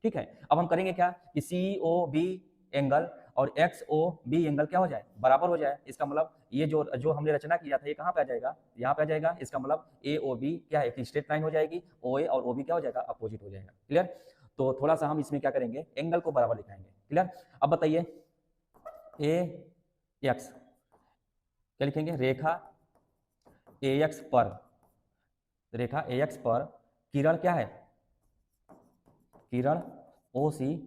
ठीक है। अब हम करेंगे क्या कि COB एंगल और XOB एंगल क्या हो जाए, बराबर हो जाए। इसका मतलब ये जो हमने रचना किया था ये कहाँ पे आ जाएगा, यहाँ पे आ जाएगा। इसका मतलब AOB क्या है, एक स्ट्रेट लाइन हो जाएगी, OA और OB क्या हो जाएगा, अपोजिट हो जाएगा। क्लियर। तो थोड़ा सा हम इसमें क्या करेंगे, एंगल को बराबर दिखाएंगे। क्लियर। अब बताइए AX क्या लिखेंगे, रेखा AX पर किरण क्या है, किरण OC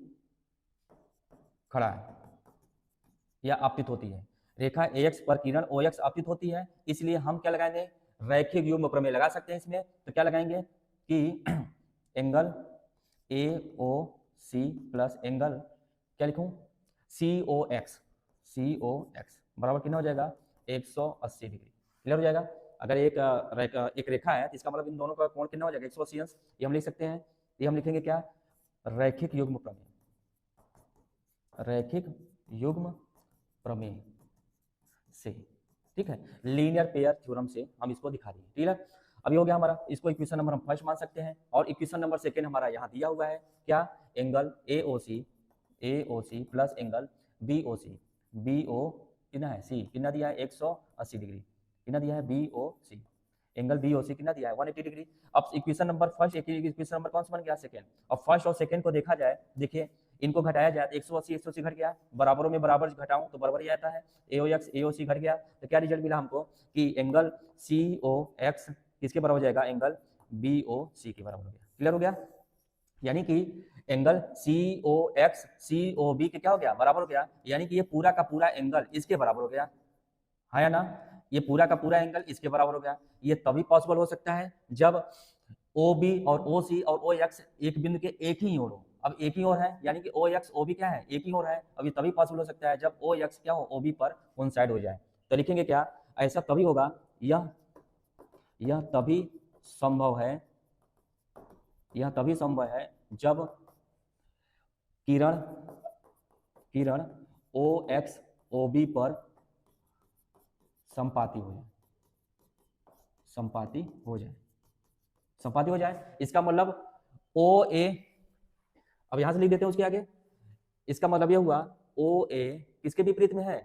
खड़ा है या आपतित होती है। रेखा AX पर किरण OX आपतित होती है, इसलिए हम क्या लगाएंगे, रैखिक युग्म प्रमेय लगा सकते हैं इसमें। तो क्या लगाएंगे कि एंगल AOC प्लस एंगल क्या लिखूं, COX बराबर कितना हो जाएगा, 180 डिग्री। क्लियर हो जाएगा। अगर एक रेखा है तो इसका मतलब इन दोनों का कोण कितना हो जाएगा, 180 अंश। ये हम लिख सकते हैं, ये हम लिखेंगे क्या, रैखिक युग्म प्रमेय, रैखिक युग्म प्रमेय से, ठीक है। लीनियर पेयर थ्योरम से हम इसको दिखा देंगे। ठीक है। अभी हो गया हमारा, इसको इक्वेशन नंबर हम फर्स्ट मान सकते हैं, और इक्वेशन नंबर सेकंड हमारा यहाँ दिया हुआ है क्या, angle AOC plus angle BO कितना है, C कितना दिया है, 180 डिग्री कितना दिया है, BOC एंगल BOC कितना दिया है, 180 डिग्री। अब equation number first, equation number कौन सा बन गया, सेकंड। अब फर्स्ट और सेकंड को देखा जाए, देखिए इनको घटाया जाए तो 180 घट गया, बराबरों में बराबर घटाऊं तो बराबर ही आता है, AOC घट गया, तो क्या रिजल्ट मिला हमको कि एंगल COX किसके बराबर हो जाएगा, एंगल BOC के बराबर हो गया। क्लियर हो गया। यानी कि एंगल COX COB के क्या हो गया, बराबर हो गया, यानी कि ये पूरा का पूरा एंगल इसके बराबर हो गया है ना, ये पूरा का पूरा एंगल इसके बराबर हो गया। ये तभी पॉसिबल हो सकता है जब OB और OC और OX एक बिंदु के एक ही ओर हो। अब एक ही ओर है, यानी कि OX OB क्या है, एक ही ओर है। अब ये तभी पॉसिबल हो सकता है जब OX क्या हो, OB पर कोइंसाइड हो जाए। तो लिखेंगे क्या, ऐसा तभी होगा, यह तभी संभव है जब किरण OX OB पर संपाती हो जाए। इसका मतलब OA, अब यहां से लिख देते हैं उसके आगे, इसका मतलब यह हुआ OA किसके विपरीत में है,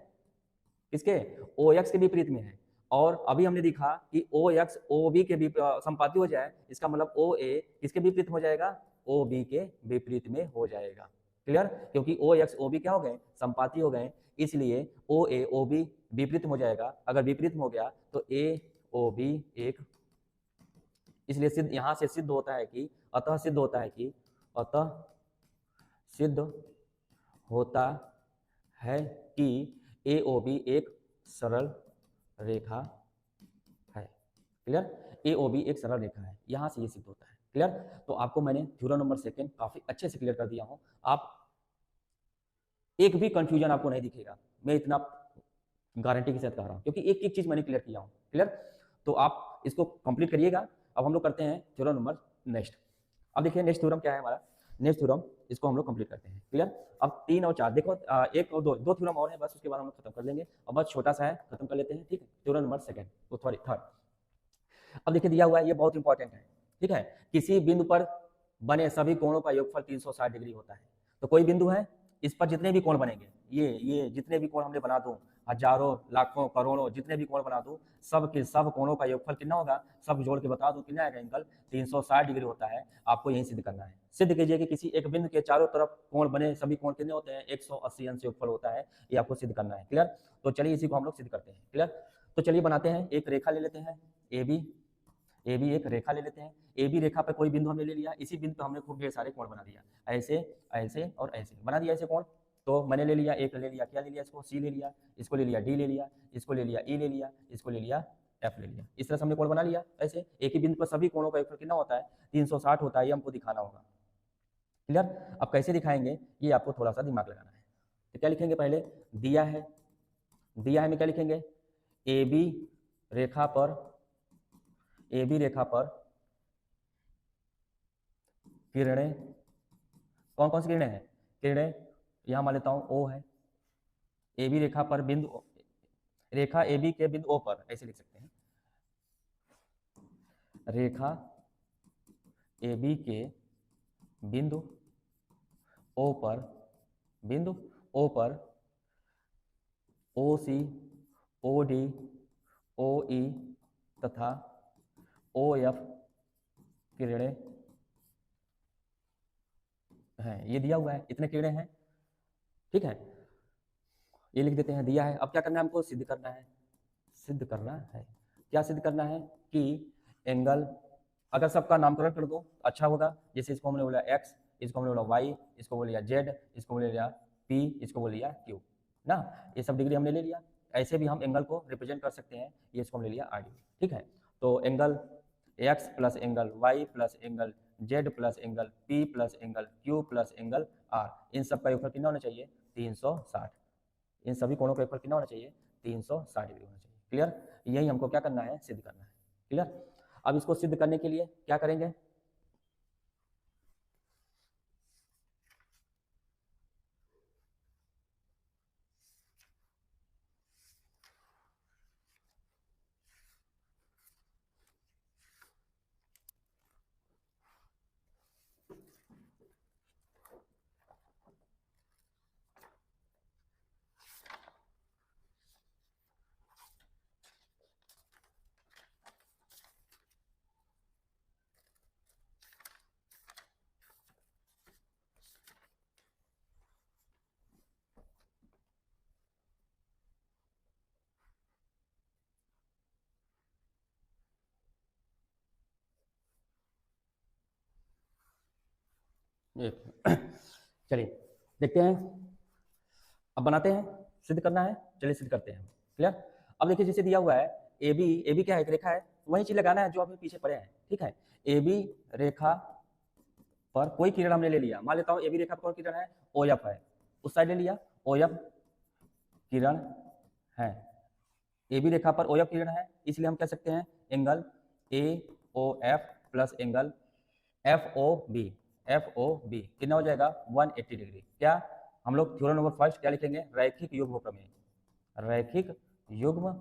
किसके, OX के विपरीत में है। और अभी हमने देखा कि OX OB के संपाती हो जाए, इसका मतलब OA किसके विपरीत हो जाएगा, OB के विपरीत में हो जाएगा। क्लियर। क्योंकि OX OB क्या हो गए, संपाती हो गए, इसलिए OA OB विपरीत हो जाएगा। अगर विपरीत हो गया तो AOB एक, इसलिए सिद्ध यहां से सिद्ध होता है कि अतः सिद्ध होता है कि AOB एक सरल रेखा है। क्लियर। AOB एक सरल रेखा है, यहां से ये सिद्ध होता है। क्लियर। तो आपको मैंने थ्योरम नंबर सेकंड काफी अच्छे से क्लियर कर दिया हूं, आप एक भी कंफ्यूजन आपको नहीं दिखेगा, मैं इतना गारंटी के साथ कह रहा हूं, क्योंकि एक एक चीज मैंने क्लियर किया हूं। क्लियर। तो आप इसको कंप्लीट करिएगा। अब हम लोग करते हैं थ्योरम नंबर नेक्स्ट। अब देखिए नेक्स्ट थ्योरम क्या है हमारा, नेक्स्ट थ्योरम इसको हम लोग कंप्लीट करते हैं। क्लियर। अब 3 और 4 देखो, एक और दो थ्योरम और है बस, उसके बाद हम लोग खत्म कर लेंगे और बस छोटा सा है, खत्म कर लेते हैं। ठीक है, थ्योरम नंबर सेकंड तो सॉरी थर्ड। अब देखिए दिया हुआ है, ये बहुत इंपॉर्टेंट है। ठीक है, किसी बिंदु पर बने सभी कोणों का योगफल 360 डिग्री होता है। तो कोई बिंदु है, इस पर जितने भी कोण बनेंगे, ये जितने भी कोण हमने बना दूं, हजारों लाखों करोड़ों जितने भी कोण बना दूं, सब के सब कोणों का योगफल कितना होगा, सब जोड़ के बता दूं कितना आएगा एंगल 360 डिग्री होता है। आपको यही सिद्ध करना है। सिद्ध कीजिए कि किसी एक बिंदु के चारों तरफ कोण बने सभी कोण कितने होते हैं, 180 अंश योगफल होता है। ये आपको सिद्ध करना है। क्लियर। तो चलिए इसी को हम लोग सिद्ध करते हैं। क्लियर। तो चलिए बनाते हैं, एक रेखा ले लेते हैं ए बी एक रेखा ले लेते हैं। ए बी रेखा पर कोई बिंदु हमने ले लिया, इसी बिंदु पर हमने खूब ढेर सारे कोण बना दिया, ऐसे ऐसे और ऐसे बना दिया ऐसे कोण। तो मैंने ले लिया, एक ले लिया, क्या ले लिया, इसको सी ले लिया, इसको ले लिया डी ले लिया, इसको ले लिया ई ले लिया, इसको ले लिया एफ ले लिया। इस तरह से हमने कोण बना लिया। ऐसे एक ही बिंदु पर सभी कोणों का योगफल कितना होता है, 360 होता है। ये हमको दिखाना होगा। क्लियर। अब कैसे दिखाएंगे, ये आपको थोड़ा सा दिमाग लगाना है। तो क्या लिखेंगे, पहले दिया है में क्या लिखेंगे, ए बी रेखा पर किरणें, कौन कौन सी किरणें हैं, किरणें यहां मान लेता हूं ओ है। ए बी रेखा पर बिंदु, रेखा ए बी के बिंदु ओ पर, ऐसे लिख सकते हैं, रेखा ए बी के बिंदु ओ पर ओ सी, ओ डी, ओ ई तथा ओ एफ किरणें हैं। ये दिया हुआ है, इतने किरणें हैं। ठीक है, ये लिख देते हैं, दिया है। अब क्या करना है हमको, सिद्ध करना है। क्या सिद्ध करना है कि एंगल, अगर सबका नामकरण कर दो अच्छा होगा। जैसे इसको हमने बोला x, इसको हमने बोला y, इसको बोल लिया z, इसको बोल लिया p, इसको बोल लिया q ना। ये सब डिग्री हमने ले लिया। ऐसे भी हम एंगल को रिप्रेजेंट कर सकते हैं। ये इसको हमने लिया r डिग्री। ठीक है, तो angle x plus angle y plus angle z plus angle p plus angle q plus angle r, इन सब का योगफल कितना होना चाहिए, 360। इन सभी कोणों का योगफल कितना होना चाहिए, 360 डिग्री होना चाहिए। क्लियर। यही हमको क्या करना है, सिद्ध करना है। क्लियर। अब इसको सिद्ध करने के लिए क्या करेंगे, चलिए देखते हैं, अब बनाते हैं, सिद्ध करना है। चलिए सिद्ध करते हैं। क्लियर। अब देखिए जैसे दिया हुआ है ए बी क्या है, एक रेखा है, वही चीज लगाना है जो अभी पीछे पड़े हैं। ठीक है, ए बी रेखा पर कोई किरण हमने ले लिया, मान लेता हूं ए बी रेखा पर कौन किरण है, ओ एफ है, उस साइड ले लिया, ओ एफ किरण है। ए बी रेखा पर ओ एफ किरण है, इसलिए हम कह सकते हैं angle A O F plus angle F O B कितना हो जाएगा, 180 डिग्री। क्या हम लोग थ्योरम नंबर फर्स्ट क्या लिखेंगे, रैखिक युग्म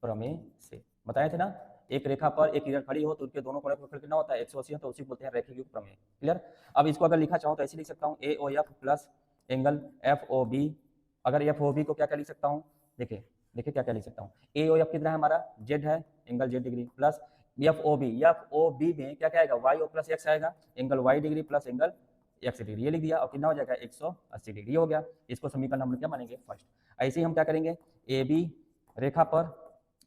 प्रमेय से बताए थे ना। एक रेखा पर एक किरण खड़ी हो तो उनके दोनों कोणों का योगफल कितना होता है, 180, तो उसी बोलते हैं रैखिक युग्म प्रमेय। क्लियर। अब इसको अगर लिखा चाहूँ तो ऐसे लिख सकता हूँ, A O F plus angle F O B. अगर एफ ओ बी को क्या क्या लिख सकता हूँ, देखिए क्या क्या लिख सकता हूँ, ए ओ एफ कितना है हमारा, जेड है, angle Z degree, plus F O B में क्या क्या आएगा, वाई ओ प्लस एक्स आएगा, angle Y degree plus angle X degree. ये लिख दिया और कितना हो जाएगा, 180 डिग्री हो गया। इसको समीकरण हम क्या मानेंगे, फर्स्ट। ऐसे ही हम क्या करेंगे, ए बी रेखा पर,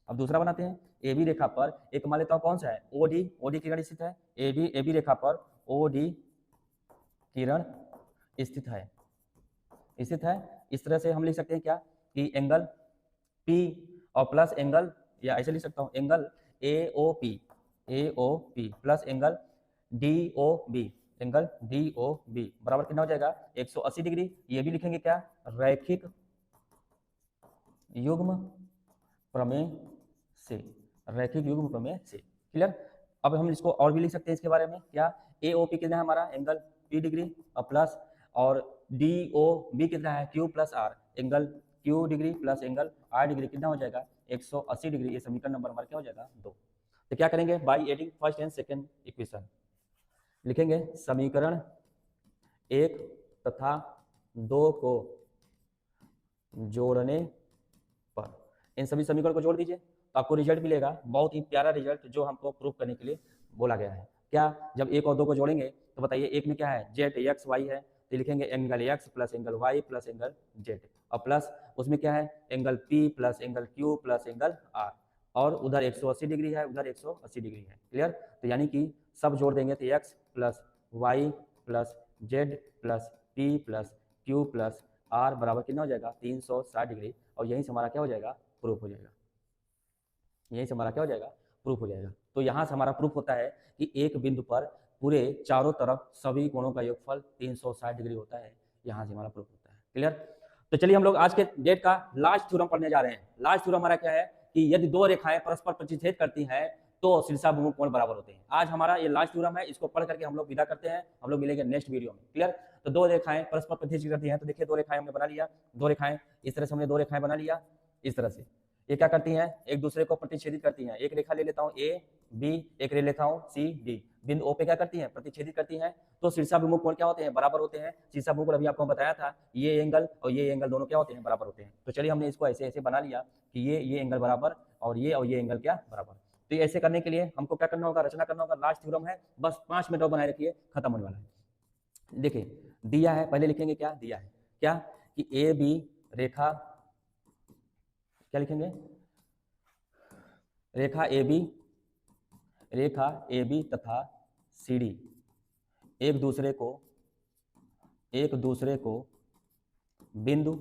अब दूसरा बनाते हैं, ए बी रेखा पर एक मान लेता हूँ कौन सा है, ओ डी किरण स्थित है। ए बी रेखा पर ओ डी किरण स्थित है। इस तरह से हम लिख सकते हैं क्या, कि एंगल P और प्लस एंगल, या ऐसे लिख सकता हूँ, angle AOP plus angle DOB बराबर कितना हो जाएगा, 180 डिग्री। ये भी लिखेंगे क्या, रैखिक युग्म प्रमेय से। रैखिक युग्म प्रमेय से। क्लियर। अब हम इसको और भी लिख सकते हैं इसके बारे में, क्या AOP कितना है हमारा एंगल P डिग्री और प्लस, और DOB कितना है Q plus R angle Q degree plus angle R degree कितना हो जाएगा 180 डिग्री। ये समीकरण नंबर हमारा क्या हो जाएगा 2। तो क्या करेंगे, by adding first and second equation लिखेंगे समीकरण 1 तथा 2 को जोड़ने पर इन सभी समीकरण को जोड़ दीजिए तो आपको रिजल्ट मिलेगा, बहुत ही प्यारा रिजल्ट जो हमको प्रूफ करने के लिए बोला गया है। क्या, जब 1 और 2 को जोड़ेंगे तो बताइए, एक में क्या है जेड एक्स वाई है तो लिखेंगे angle X plus angle Y plus angle Z, और प्लस उसमें क्या है angle P plus angle Q plus angle R, और उधर 180 डिग्री है उधर 180 डिग्री है। क्लियर। तो यानी कि सब जोड़ देंगे तो X plus Y plus Z plus P plus Q plus R बराबर कितना हो जाएगा 360 डिग्री, और यहीं से हमारा क्या हो जाएगा प्रूफ हो जाएगा, यहीं से हमारा क्या हो जाएगा प्रूफ हो जाएगा। तो यहाँ से हमारा प्रूफ होता है कि एक बिंदु पर पूरे चारों तरफ सभी कोणों का योगफल 360 डिग्री होता है, यहाँ से हमारा प्रूफ होता है। क्लियर। तो चलिए हम लोग आज के डेट का लास्ट थ्योरम पढ़ने जा रहे हैं। लास्ट थ्योरम हमारा क्या है कि यदि दो रेखाएं परस्पर प्रतिच्छेद करती हैं तो शीर्षाभिमुख कोण बराबर होते हैं। आज हमारा ये लास्ट थ्योरम है, इसको पढ़ करके हम लोग विदा करते हैं, हम लोग मिलेंगे नेक्स्ट वीडियो में। क्लियर। तो दो रेखाएं परस्पर प्रतिच्छेद करती हैं, तो देखिए दो रेखाएं हमने बना लिया, दो रेखाएं इस तरह से हमने दो रेखाएं बना लिया इस तरह से, ये क्या करती हैं एक दूसरे को प्रतिच्छेदित करती हैं। एक रेखा ले लेता हूं ए बी, एक ले लेता हूं सी डी, बिंदु ओ पे क्या करती हैं प्रतिच्छेदित करती हैं, तो शीर्षाभिमुख कोण क्या होते हैं बराबर होते हैं। शीर्षाभिमुख कोण अभी आपको बताया था, ये एंगल और ये एंगल दोनों क्या होते हैं बराबर होते हैं। तो चलिए हमने इसको ऐसे ऐसे बना लिया कि ये एंगल बराबर और ये एंगल क्या बराबर। तो ऐसे करने के लिए हमको क्या करना होगा, रचना करना होगा। लास्ट थ्योरम है, बस 5 मिनट और बनाए रखिए, खत्म होने वाला है। देखिए दिया है, पहले लिखेंगे क्या दिया है, क्या कि ए बी रेखा, क्या लिखेंगे रेखा ए बी तथा सी डी एक दूसरे को बिंदु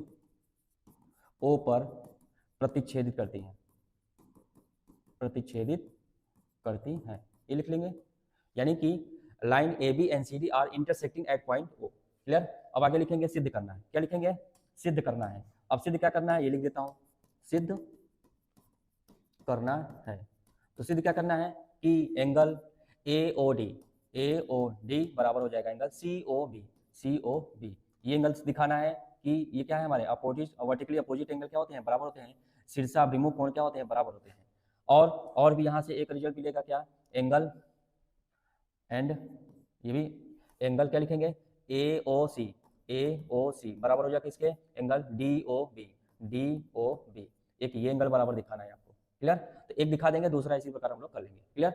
ओ पर प्रतिच्छेदित करती हैं, ये लिख लेंगे। यानी कि line A B and C D are intersecting at point O. Clear. अब आगे लिखेंगे सिद्ध करना है, क्या लिखेंगे सिद्ध करना है। अब सिद्ध क्या करना है ये लिख देता हूं, सिद्ध करना है। तो सिद्ध क्या करना है कि एंगल AOD बराबर हो जाएगा एंगल COB। ये एंगल दिखाना है कि ये क्या है हमारे अपोजिट और वर्टिकली अपोजिट एंगल क्या होते हैं बराबर होते हैं, शीर्षाभिमुख कोण क्या होते हैं बराबर होते हैं। और भी यहाँ से एक रिजल्ट मिलेगा, क्या एंगल एंड ये भी एंगल क्या लिखेंगे AOC बराबर हो जाएगा किसके एंगल DOB। एक ये एंगल बराबर दिखाना है आपको। क्लियर। तो एक दिखा देंगे, दूसरा इसी प्रकार हम लोग कर लेंगे। क्लियर।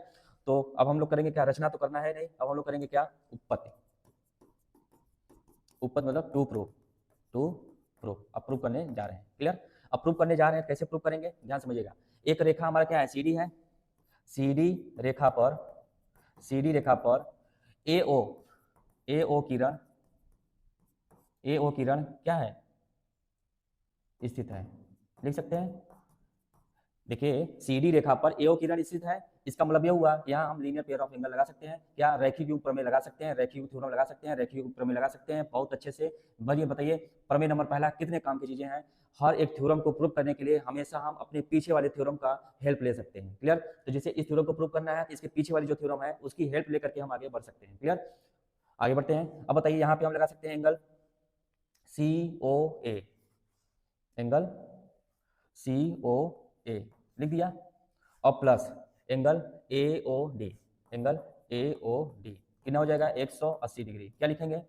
तो अब हम लोग करेंगे क्या, रचना तो करना है नहीं, अब हम लोग करेंगे क्या उत्पत्ति मतलब टू प्रूफ अप्रूव करने जा रहे हैं। क्लियर। अप्रूव करने जा रहे हैं, कैसे प्रूव करेंगे ध्यान समझिएगा। एक रेखा हमारा क्या है CD है, CD रेखा पर AO किरण क्या है स्थित है, लिख सकते हैं। देखिए CD रेखा पर AO किरण स्थित है, इसका मतलब ये हुआ यहाँ हम लीनियर पेयर ऑफ एंगल लगा सकते हैं, क्या रैखिक युग्म प्रमेय लगा सकते हैं, रैखिक थ्योरम लगा सकते हैं, रैखिक युग्म प्रमेय लगा सकते हैं बहुत अच्छे से। बताइए प्रमेय नंबर पहला कितने काम की चीजें हैं। हर एक थ्योरम को प्रूव करने के लिए हमेशा हम अपने पीछे वाले थ्योरम का हेल्प ले सकते हैं। क्लियर। तो जैसे इस थ्योरम को प्रूव करना है तो इसके पीछे वाली जो थ्योरम है उसकी हेल्प लेकर के हम आगे बढ़ सकते हैं। क्लियर। आगे बढ़ते हैं। अब बताइए यहाँ पे हम लगा सकते हैं एंगल COA, एंगल COA लिख दिया, और प्लस एंगल AOD कितना हो जाएगा 180 डिग्री। क्या लिखेंगे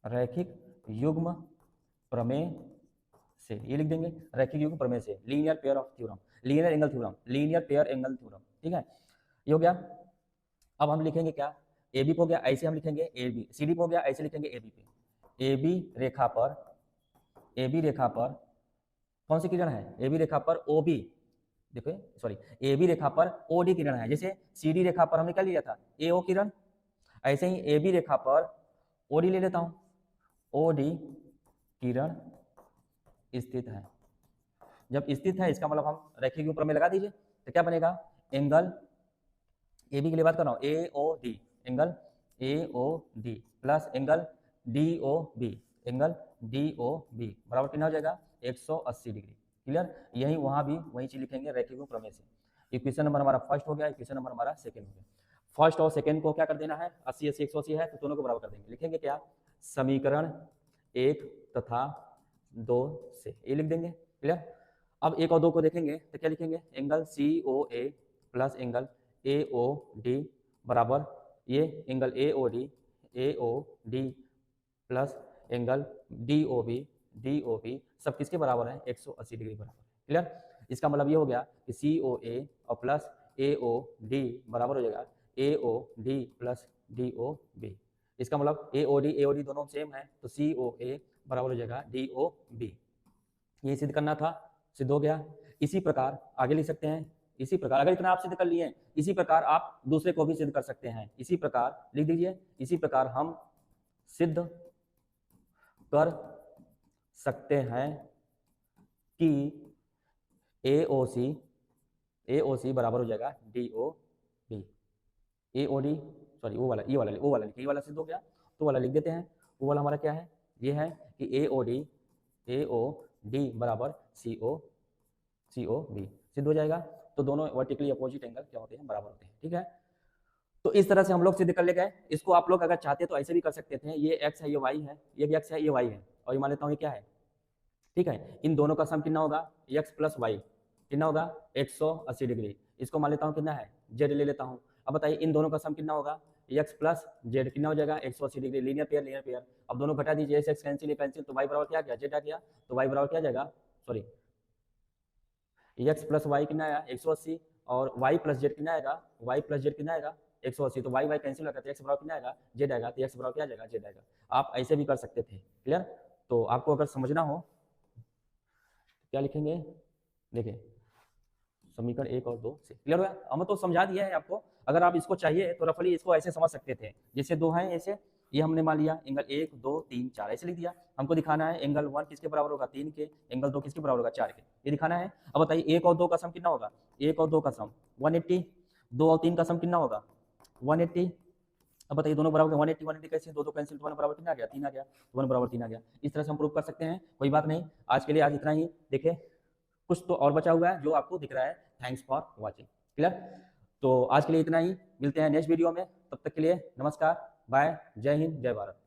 रैखिक युग्म प्रमेय से, ये लिख देंगे रैखिक युग्म प्रमेय से, लीनियर पेयर एंगल थ्योरम। ठीक है, ये हो गया। अब हम लिखेंगे क्या AB हो गया, ऐसे हम लिखेंगे AB, CD हो गया ऐसे लिखेंगे AB पे। AB रेखा पर कौन सी किरण है, AB रेखा पर OB, देखो सॉरी AB रेखा पर OD किरण है। जैसे CD रेखा पर हमने क्या लिया था AO किरण, ऐसे ही AB रेखा पर OD ले लेता हूं, OD किरण स्थित है। जब स्थित है इसका मतलब हम रैखिक युग्म प्रमेय लगा दीजिए, तो क्या बनेगा एंगल AB के लिए बात कर रहा हूं AOD, angle AOD plus angle DOB बराबर कितना हो जाएगा 180 डिग्री। क्लियर। यही वहाँ भी वही चीज लिखेंगे रैखिक प्रमेय से। इक्वेशन नंबर हमारा फर्स्ट हो गया, इक्वेशन नंबर हमारा सेकंड हो गया। फर्स्ट और सेकंड को क्या कर देना है, 80 80 180 है तो दोनों को बराबर कर देंगे। लिखेंगे क्या, समीकरण 1 तथा 2 से, ये लिख देंगे। क्लियर। अब 1 और 2 को देखेंगे तो क्या लिखेंगे, angle COA plus angle AOD बराबर ये angle AOD plus angle DOB सब किसके बराबर है, 180 डिग्री बराबर है। क्लियर। इसका मतलब ये हो गया कि COA और प्लस AOD बराबर हो जाएगा AOD प्लस DOB। इसका मतलब AOD दोनों सेम है तो COA बराबर हो जाएगा DOB। ये सिद्ध करना था, सिद्ध हो गया। इसी प्रकार आगे लिख सकते हैं, इसी प्रकार अगर इतना आप सिद्ध कर लिए, इसी प्रकार आप दूसरे को भी सिद्ध कर सकते हैं। इसी प्रकार लिख दीजिए, इसी प्रकार हम सिद्ध कर सकते हैं कि AOC बराबर हो जाएगा DOB। AOD सॉरी वो वाला लिखिए, ये वाला सिद्ध हो गया तो वाला लिख देते हैं। वो वाला हमारा क्या है, ये है कि AOD बराबर COB सिद्ध हो जाएगा। तो दोनों वर्टिकली अपोजिट एंगल क्या होते हैं, बराबर होते हैं। ठीक है, तो इस तरह से हम लोग सिद्ध कर ले गए। इसको आप लोग अगर चाहते तो ऐसे भी कर सकते थे, ये x है ये y है, ये भी x है ये y है, और ये मान लेता हूँ ये क्या है। ठीक है, इन दोनों का सम कितना होगा, x प्लस y कितना होगा 180 डिग्री। इसको मान लेता हूँ कितना है, z ले लेता हूँ। अब बताइए इन दोनों का सम कितना होगा, x प्लस z कितना हो जाएगा 180 डिग्री। Linear pair. अब दोनों घटा दीजिए, x कैंसिल तो y बराबर क्या गया, z आ गया। तो y बराबर क्या जाएगा, सॉरी x प्लस y कितना आया 180 और y प्लस z कितना आएगा, y प्लस z कितना आएगा 180। तो y कैंसिल होगा तो x बराबर कितना आएगा, z आएगा। तो x बराबर क्या जाएगा, z आएगा। आप ऐसे भी कर सकते थे। क्लियर। तो आपको अगर समझना हो क्या लिखेंगे, देखिए समीकरण 1 और 2 से। क्लियर हुआ, हम तो समझा दिया है आपको। अगर आप इसको चाहिए तो रफली इसको ऐसे समझ सकते थे, जैसे 2 हैं ऐसे, ये हमने मान लिया एंगल 1 2 3 4 ऐसे लिख दिया। हमको दिखाना है एंगल 1 किसके बराबर होगा 3 के, एंगल 2 किसके बराबर होगा 4 के, ये दिखाना है। अब बताइए 1 और 2 का सम कितना होगा, 1 और 2 का सम 180, 2 और 3 का सम कितना होगा 180। अब बताइए दोनों बराबर 180 कैसे, 2 कैंसिल तो 1 बराबर कितना आ गया 3 आ गया, 1 बराबर 3 आ गया। इस तरह से हम प्रूव कर सकते हैं। कोई बात नहीं, आज के लिए आज इतना ही। देखिए कुछ तो और बचा हुआ है जो आपको दिख रहा है। Thanks for watching. क्लियर। तो आज के लिए इतना ही, मिलते हैं नेक्स्ट वीडियो में। तब तक के लिए नमस्कार, बाय, जय हिंद, जय भारत।